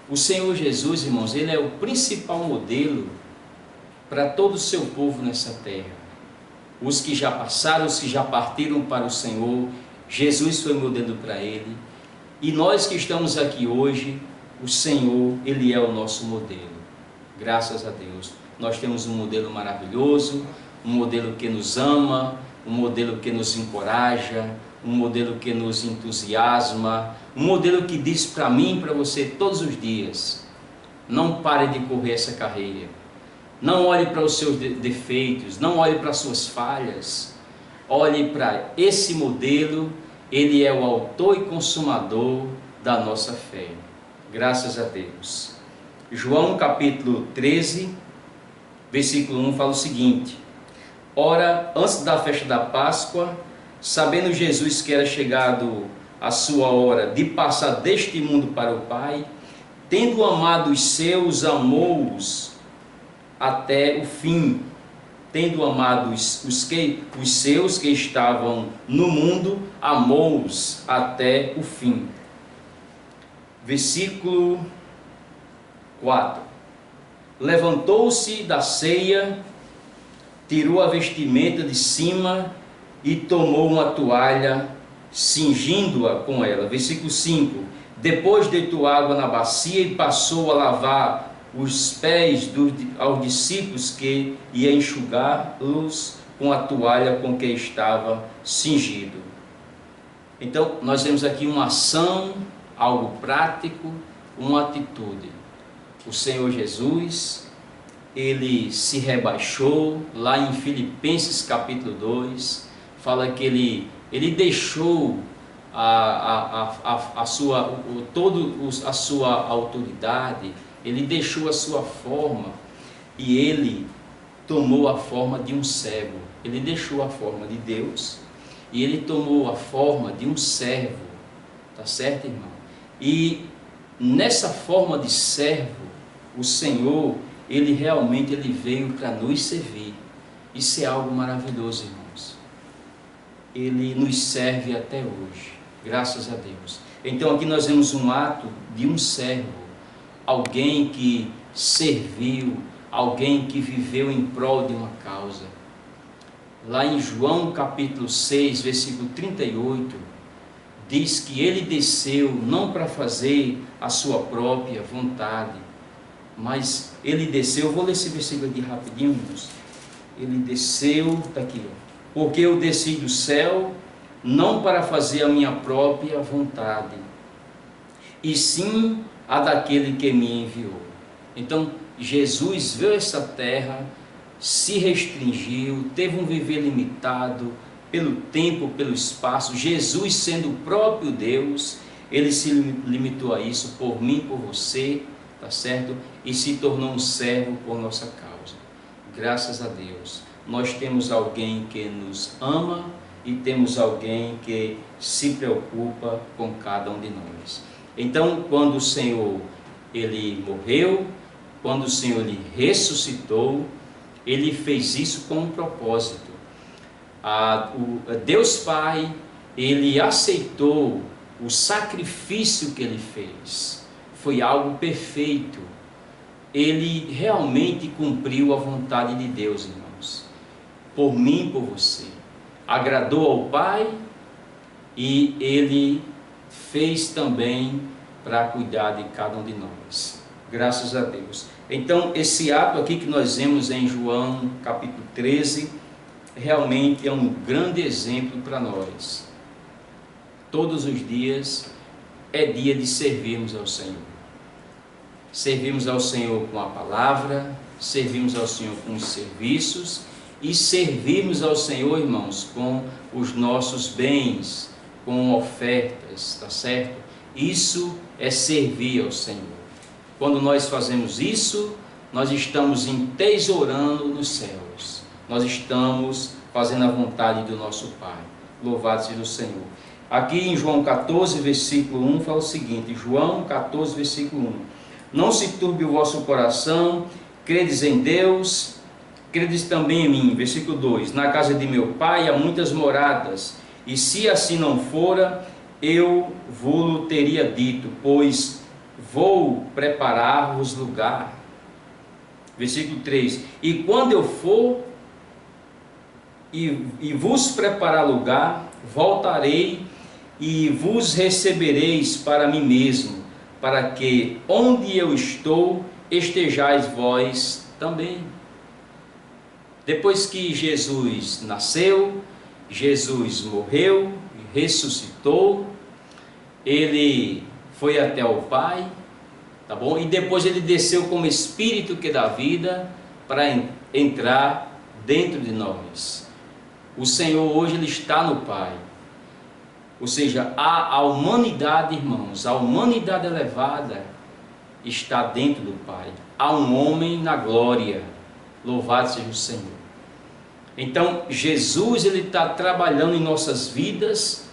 O Senhor Jesus, irmãos, Ele é o principal modelo para todo o seu povo nessa terra. Os que já passaram, os que já partiram para o Senhor, Jesus foi modelo para Ele. E nós que estamos aqui hoje, o Senhor, Ele é o nosso modelo. Graças a Deus. Nós temos um modelo maravilhoso, um modelo que nos ama, um modelo que nos encoraja, um modelo que nos entusiasma, um modelo que diz para mim e para você todos os dias: não pare de correr essa carreira, não olhe para os seus defeitos, não olhe para as suas falhas, olhe para esse modelo. Ele é o autor e consumador da nossa fé. Graças a Deus. João capítulo 13, versículo 1 fala o seguinte: ora, antes da festa da Páscoa, sabendo Jesus que era chegado a sua hora de passar deste mundo para o Pai, tendo amado os seus, amou-os até o fim. Tendo amado os seus que estavam no mundo, amou-os até o fim. Versículo 4. Levantou-se da ceia, tirou a vestimenta de cima e tomou uma toalha, cingindo-a com ela. Versículo 5. Depois deitou água na bacia e passou a lavar os pés aos discípulos, que ia enxugá-los com a toalha com que estava cingido. Então, nós vemos aqui uma ação, algo prático, uma atitude. O Senhor Jesus, ele se rebaixou, lá em Filipenses capítulo 2, fala que ele deixou a sua autoridade, ele deixou a sua forma e ele tomou a forma de um servo. Ele deixou a forma de Deus e ele tomou a forma de um servo, tá certo, irmão? E nessa forma de servo, o Senhor, ele realmente veio para nos servir. Isso é algo maravilhoso, irmãos. Ele nos serve até hoje, graças a Deus. Então aqui nós vemos um ato de um servo, alguém que serviu, alguém que viveu em prol de uma causa. Lá em João capítulo 6, versículo 38, diz que ele desceu não para fazer a sua própria vontade, mas ele desceu, eu vou ler esse versículo aqui rapidinho, irmãos. Ele desceu, está aqui, ó. Porque eu desci do céu não para fazer a minha própria vontade, e sim a daquele que me enviou. Então, Jesus veio a essa terra, se restringiu, teve um viver limitado pelo tempo, pelo espaço. Jesus, sendo o próprio Deus, ele se limitou a isso por mim, por você, tá certo? E se tornou um servo por nossa causa. Graças a Deus, nós temos alguém que nos ama e temos alguém que se preocupa com cada um de nós. Então, quando o Senhor, ele morreu, quando o Senhor, ele ressuscitou, ele fez isso com um propósito. Deus Pai, ele aceitou o sacrifício que ele fez. Foi algo perfeito. Ele realmente cumpriu a vontade de Deus, irmãos. Por mim, por você. Agradou ao Pai e ele fez também para cuidar de cada um de nós. Graças a Deus. Então, esse ato aqui que nós vemos em João capítulo 13, realmente é um grande exemplo para nós. Todos os dias é dia de servirmos ao Senhor. Servimos ao Senhor com a palavra, servimos ao Senhor com os serviços e servimos ao Senhor, irmãos, com os nossos bens, com ofertas, tá certo? Isso é servir ao Senhor. Quando nós fazemos isso, nós estamos entesourando nos céus. Nós estamos fazendo a vontade do nosso Pai. Louvado seja o Senhor. Aqui em João 14, versículo 1, fala o seguinte, João 14, versículo 1. Não se turbe o vosso coração, credes em Deus, credes também em mim. Versículo 2. Na casa de meu Pai há muitas moradas, e se assim não fora, eu vou-lo teria dito, pois vou preparar-vos lugar. Versículo 3. E quando eu for e vos preparar lugar, voltarei e vos recebereis para mim mesmo, para que onde eu estou, estejais vós também. Depois que Jesus nasceu, Jesus morreu, ressuscitou, ele foi até o Pai, tá bom? E depois ele desceu como Espírito que dá vida para entrar dentro de nós. O Senhor hoje ele está no Pai. Ou seja, a humanidade, irmãos, a humanidade elevada está dentro do Pai. Há um homem na glória. Louvado seja o Senhor. Então, Jesus ele está trabalhando em nossas vidas,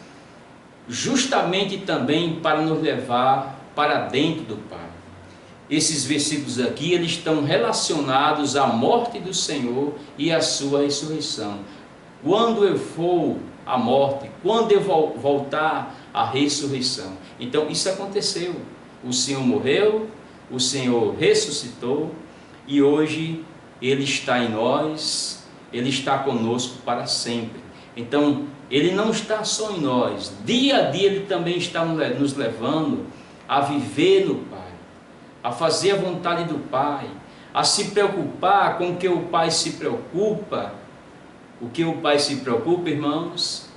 justamente também para nos levar para dentro do Pai. Esses versículos aqui, eles estão relacionados à morte do Senhor e à sua ressurreição. Quando eu for a morte, quando eu voltar a ressurreição. Então, isso aconteceu. O Senhor morreu, o Senhor ressuscitou e hoje Ele está em nós, Ele está conosco para sempre. Então, Ele não está só em nós, dia a dia Ele também está nos levando a viver no Pai, a fazer a vontade do Pai, a se preocupar com o que o Pai se preocupa. O que o Pai se preocupa, irmãos?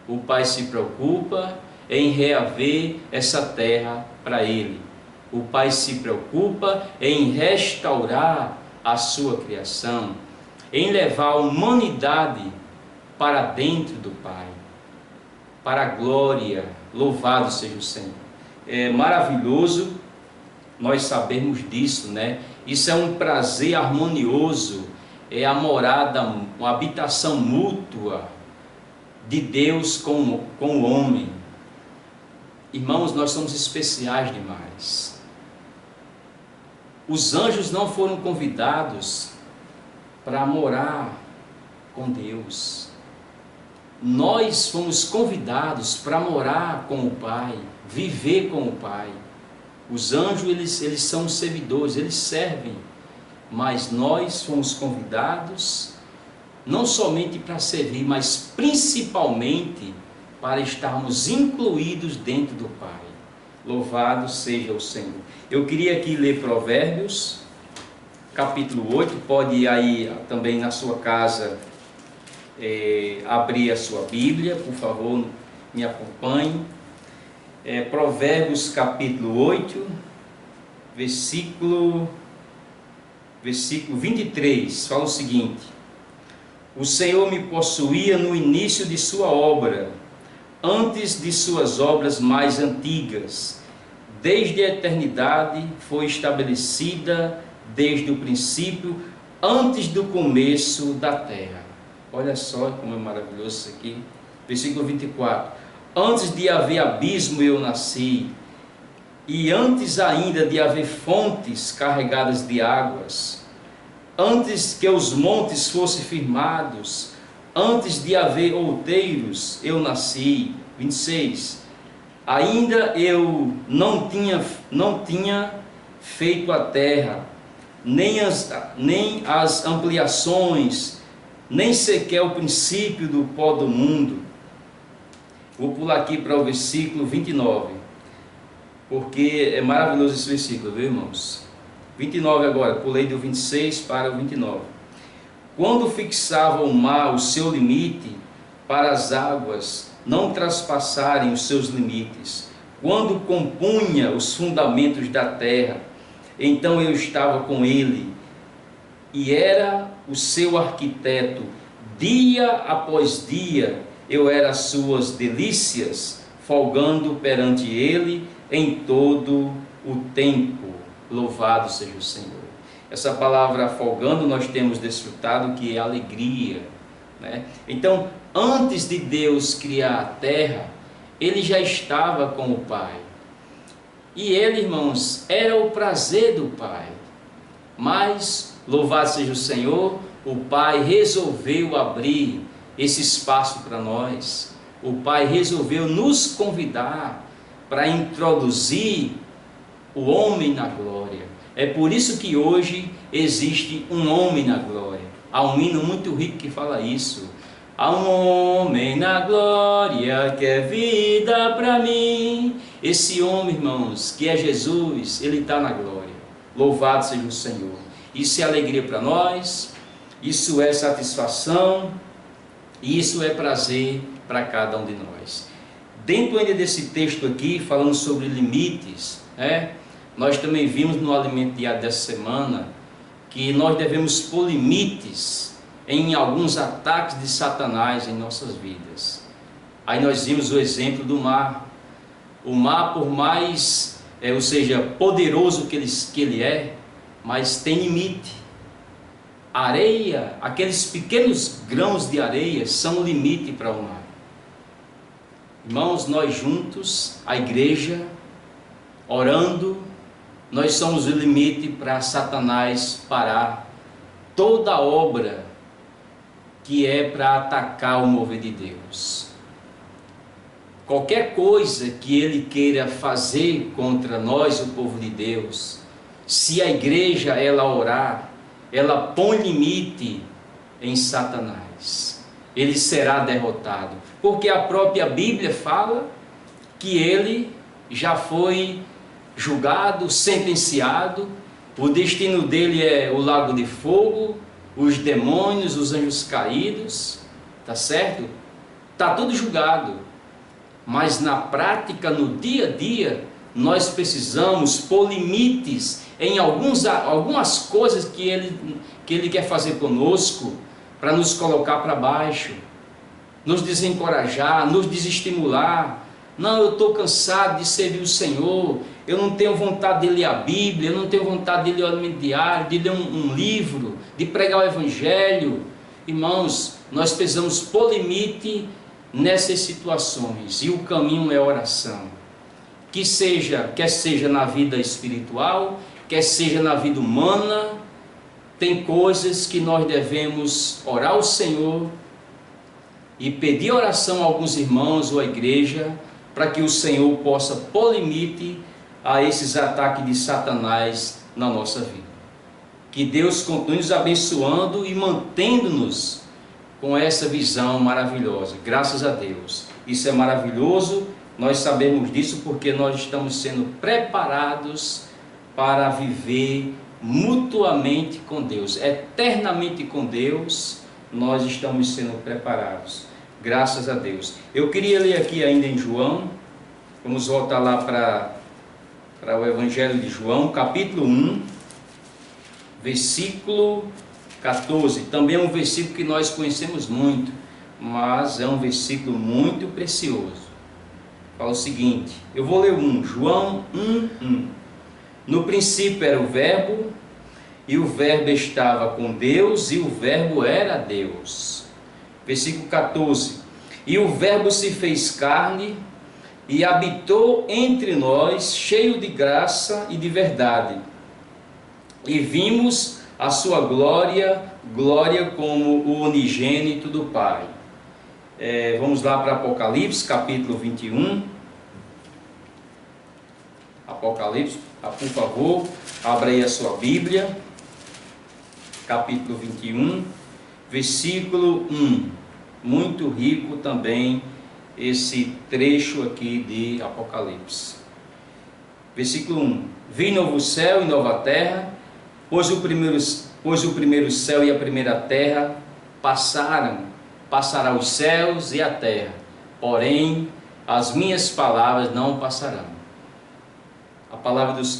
O Pai se preocupa em reaver essa terra para Ele. O Pai se preocupa em restaurar a sua criação, em levar a humanidade para dentro do Pai, para a glória. Louvado seja o Senhor. É maravilhoso nós sabermos disso, né? Isso é um prazer harmonioso, é a morada, uma habitação mútua de Deus com o homem. Irmãos, nós somos especiais demais. Os anjos não foram convidados para morar com Deus. Nós fomos convidados para morar com o Pai, viver com o Pai. Os anjos, eles são servidores, eles servem. Mas nós fomos convidados não somente para servir, mas principalmente para estarmos incluídos dentro do Pai. Louvado seja o Senhor. Eu queria aqui ler Provérbios, capítulo 8, pode ir aí também na sua casa, abrir a sua Bíblia, por favor, me acompanhe. Provérbios capítulo 8, versículo 23, fala o seguinte: o Senhor me possuía no início de sua obra, antes de suas obras mais antigas. Desde a eternidade foi estabelecida, desde o princípio, antes do começo da terra. Olha só como é maravilhoso isso aqui. Versículo 24. Antes de haver abismo eu nasci, e antes ainda de haver fontes carregadas de águas, antes que os montes fossem firmados, antes de haver outeiros eu nasci. 26. Ainda eu não tinha feito a terra, nem as ampliações, nem sequer o princípio do pó do mundo. Vou pular aqui para o versículo 29, porque é maravilhoso esse versículo, viu, irmãos? 29 agora, pulei do 26 para o 29. Quando fixava o mar o seu limite, para as águas não traspassarem os seus limites, quando compunha os fundamentos da terra, então eu estava com ele, e era o seu arquiteto. Dia após dia eu era as suas delícias, folgando perante ele em todo o tempo. Louvado seja o Senhor. Essa palavra folgando nós temos desfrutado, que é alegria, né? Então, antes de Deus criar a terra, ele já estava com o Pai. E ele, irmãos, era o prazer do Pai. Mas, louvado seja o Senhor, o Pai resolveu abrir esse espaço para nós. O Pai resolveu nos convidar para introduzir o homem na glória. É por isso que hoje existe um homem na glória. Há um hino muito rico que fala isso. Há um homem na glória que é vida para mim. Esse homem, irmãos, que é Jesus, ele está na glória. Louvado seja o Senhor. Isso é alegria para nós, isso é satisfação, e isso é prazer para cada um de nós. Dentro ainda desse texto aqui, falando sobre limites, nós também vimos no alimento diário dessa semana que nós devemos pôr limites em alguns ataques de Satanás em nossas vidas. Aí nós vimos o exemplo do mar. O mar, por mais, poderoso que ele é, mas tem limite. A areia, aqueles pequenos grãos de areia são o limite para o mar. Irmãos, nós juntos, a igreja, orando, nós somos o limite para Satanás parar toda a obra que é para atacar o mover de Deus. Qualquer coisa que ele queira fazer contra nós, o povo de Deus, se a igreja ela orar, ela põe limite em Satanás, ele será derrotado, porque a própria Bíblia fala que ele já foi julgado, sentenciado. O destino dele é o lago de fogo, os demônios, os anjos caídos, tá certo? Tá tudo julgado. Mas na prática, no dia a dia, nós precisamos pôr limites em algumas coisas que ele quer fazer conosco, para nos colocar para baixo, nos desencorajar, nos desestimular. Não, eu estou cansado de servir o Senhor, eu não tenho vontade de ler a Bíblia, eu não tenho vontade de ler o alimento diário, de ler um livro, de pregar o Evangelho. Irmãos, nós precisamos pôr limite nessas situações, e o caminho é oração. Quer seja na vida espiritual, quer seja na vida humana, tem coisas que nós devemos orar ao Senhor e pedir oração a alguns irmãos ou à igreja, para que o Senhor possa pôr limite a esses ataques de Satanás na nossa vida. Que Deus continue nos abençoando e mantendo-nos com essa visão maravilhosa. Graças a Deus. Isso é maravilhoso, nós sabemos disso porque nós estamos sendo preparados para viver mutuamente com Deus, eternamente com Deus. Nós estamos sendo preparados, graças a Deus. Eu queria ler aqui ainda em João, vamos voltar lá para o Evangelho de João, capítulo 1, versículo 14. Também é um versículo que nós conhecemos muito, mas é um versículo muito precioso. Fala o seguinte, eu vou ler João 1:1. No princípio era o Verbo, e o Verbo estava com Deus, e o Verbo era Deus. Versículo 14. E o Verbo se fez carne, e habitou entre nós, cheio de graça e de verdade. E vimos a sua glória, glória como o unigênito do Pai. Vamos lá para Apocalipse, capítulo 21. Apocalipse, por favor, abra aí a sua Bíblia, capítulo 21, versículo 1. Muito rico também esse trecho aqui de Apocalipse. Versículo 1. Vi novo céu e nova terra, pois o primeiro céu e a primeira terra passará os céus e a terra, porém as minhas palavras não passarão.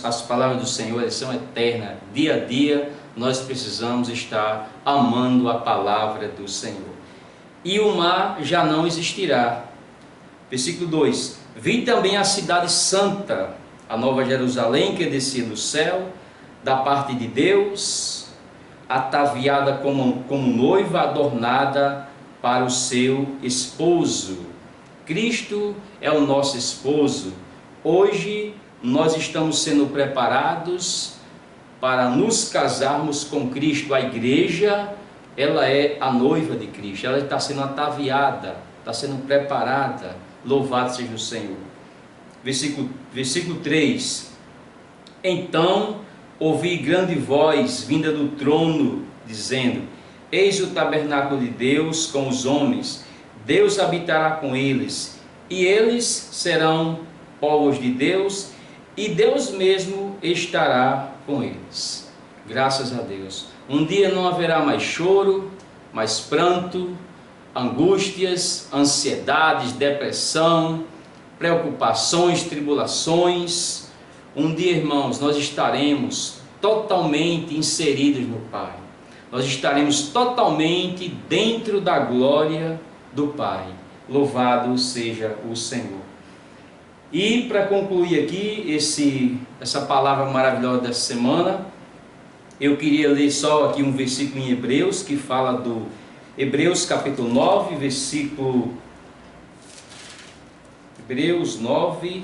As palavras do Senhor são eternas. Dia a dia nós precisamos estar amando a palavra do Senhor. E o mar já não existirá. Versículo 2. Vi também a cidade santa, a nova Jerusalém, que descia do céu, da parte de Deus, ataviada como noiva adornada para o seu esposo. Cristo é o nosso esposo. Hoje nós estamos sendo preparados para nos casarmos com Cristo. A igreja, ela é a noiva de Cristo, ela está sendo ataviada, está sendo preparada. Louvado seja o Senhor. Versículo 3. Então ouvi grande voz vinda do trono, dizendo: eis o tabernáculo de Deus com os homens, Deus habitará com eles, e eles serão povos de Deus, e Deus mesmo estará com eles. Graças a Deus. Um dia não haverá mais choro, mais pranto, angústias, ansiedades, depressão, preocupações, tribulações. Um dia, irmãos, nós estaremos totalmente inseridos no Pai. Nós estaremos totalmente dentro da glória do Pai. Louvado seja o Senhor. E para concluir aqui essa palavra maravilhosa dessa semana, eu queria ler só aqui um versículo em Hebreus, que fala do Hebreus capítulo 9, Hebreus 9,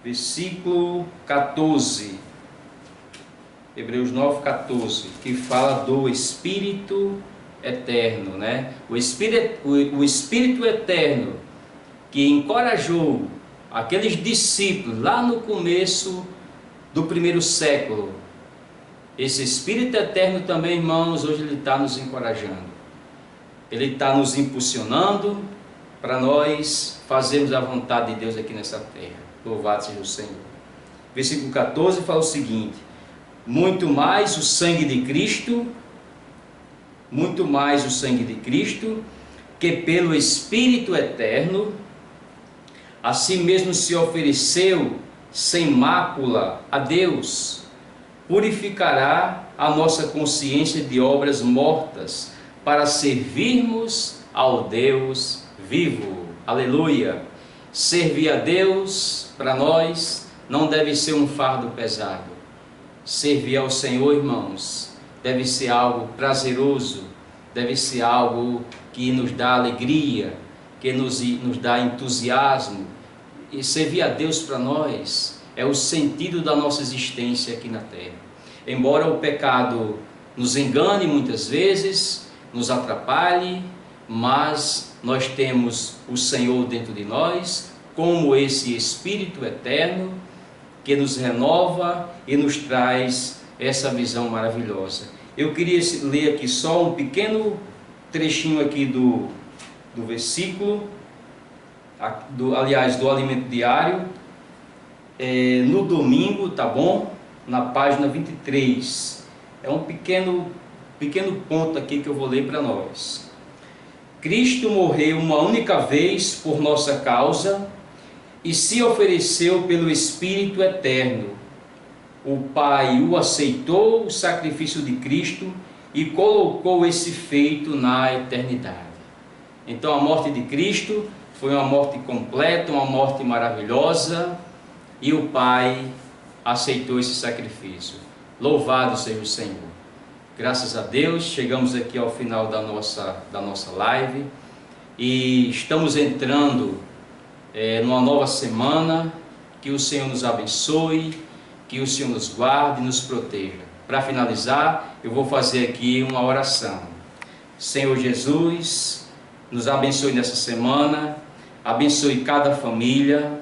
versículo 14. Hebreus 9, 14, que fala do Espírito eterno, né? O Espírito eterno que encorajou aqueles discípulos lá no começo do primeiro século. Esse Espírito eterno também, irmãos, hoje ele está nos encorajando. Ele está nos impulsionando para nós fazermos a vontade de Deus aqui nessa terra. Louvado seja o Senhor. versículo 14 fala o seguinte: muito mais o sangue de Cristo, que pelo Espírito eterno, a si mesmo se ofereceu sem mácula a Deus, purificará a nossa consciência de obras mortas, para servirmos ao Deus vivo. Aleluia! Servir a Deus, para nós, não deve ser um fardo pesado. Servir ao Senhor, irmãos, deve ser algo prazeroso, deve ser algo que nos dá alegria, que nos dá entusiasmo. E servir a Deus para nós é o sentido da nossa existência aqui na terra. Embora o pecado nos engane muitas vezes, nos atrapalhe, mas nós temos o Senhor dentro de nós, como esse Espírito eterno que nos renova e nos traz essa visão maravilhosa. Eu queria ler aqui só um pequeno trechinho aqui do versículo, do alimento diário, no domingo, tá bom? Na página 23. É um pequeno ponto aqui que eu vou ler para nós. Cristo morreu uma única vez por nossa causa e se ofereceu pelo Espírito eterno. O Pai o aceitou, o sacrifício de Cristo, e colocou esse feito na eternidade. Então a morte de Cristo foi uma morte completa, uma morte maravilhosa, e o Pai aceitou esse sacrifício. Louvado seja o Senhor. Graças a Deus, chegamos aqui ao final da nossa live e estamos entrando numa nova semana. Que o Senhor nos abençoe, que o Senhor nos guarde e nos proteja. Para finalizar, eu vou fazer aqui uma oração. Senhor Jesus, nos abençoe nessa semana, abençoe cada família.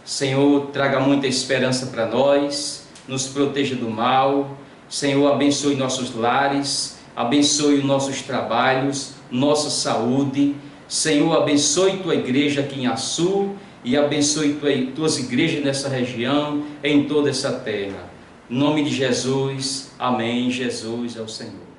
Senhor, traga muita esperança para nós, nos proteja do mal. Senhor, abençoe nossos lares, abençoe os nossos trabalhos, nossa saúde. Senhor, abençoe tua igreja aqui em Açu e abençoe tuas igrejas nessa região, em toda essa terra. Em nome de Jesus, amém. Jesus é o Senhor.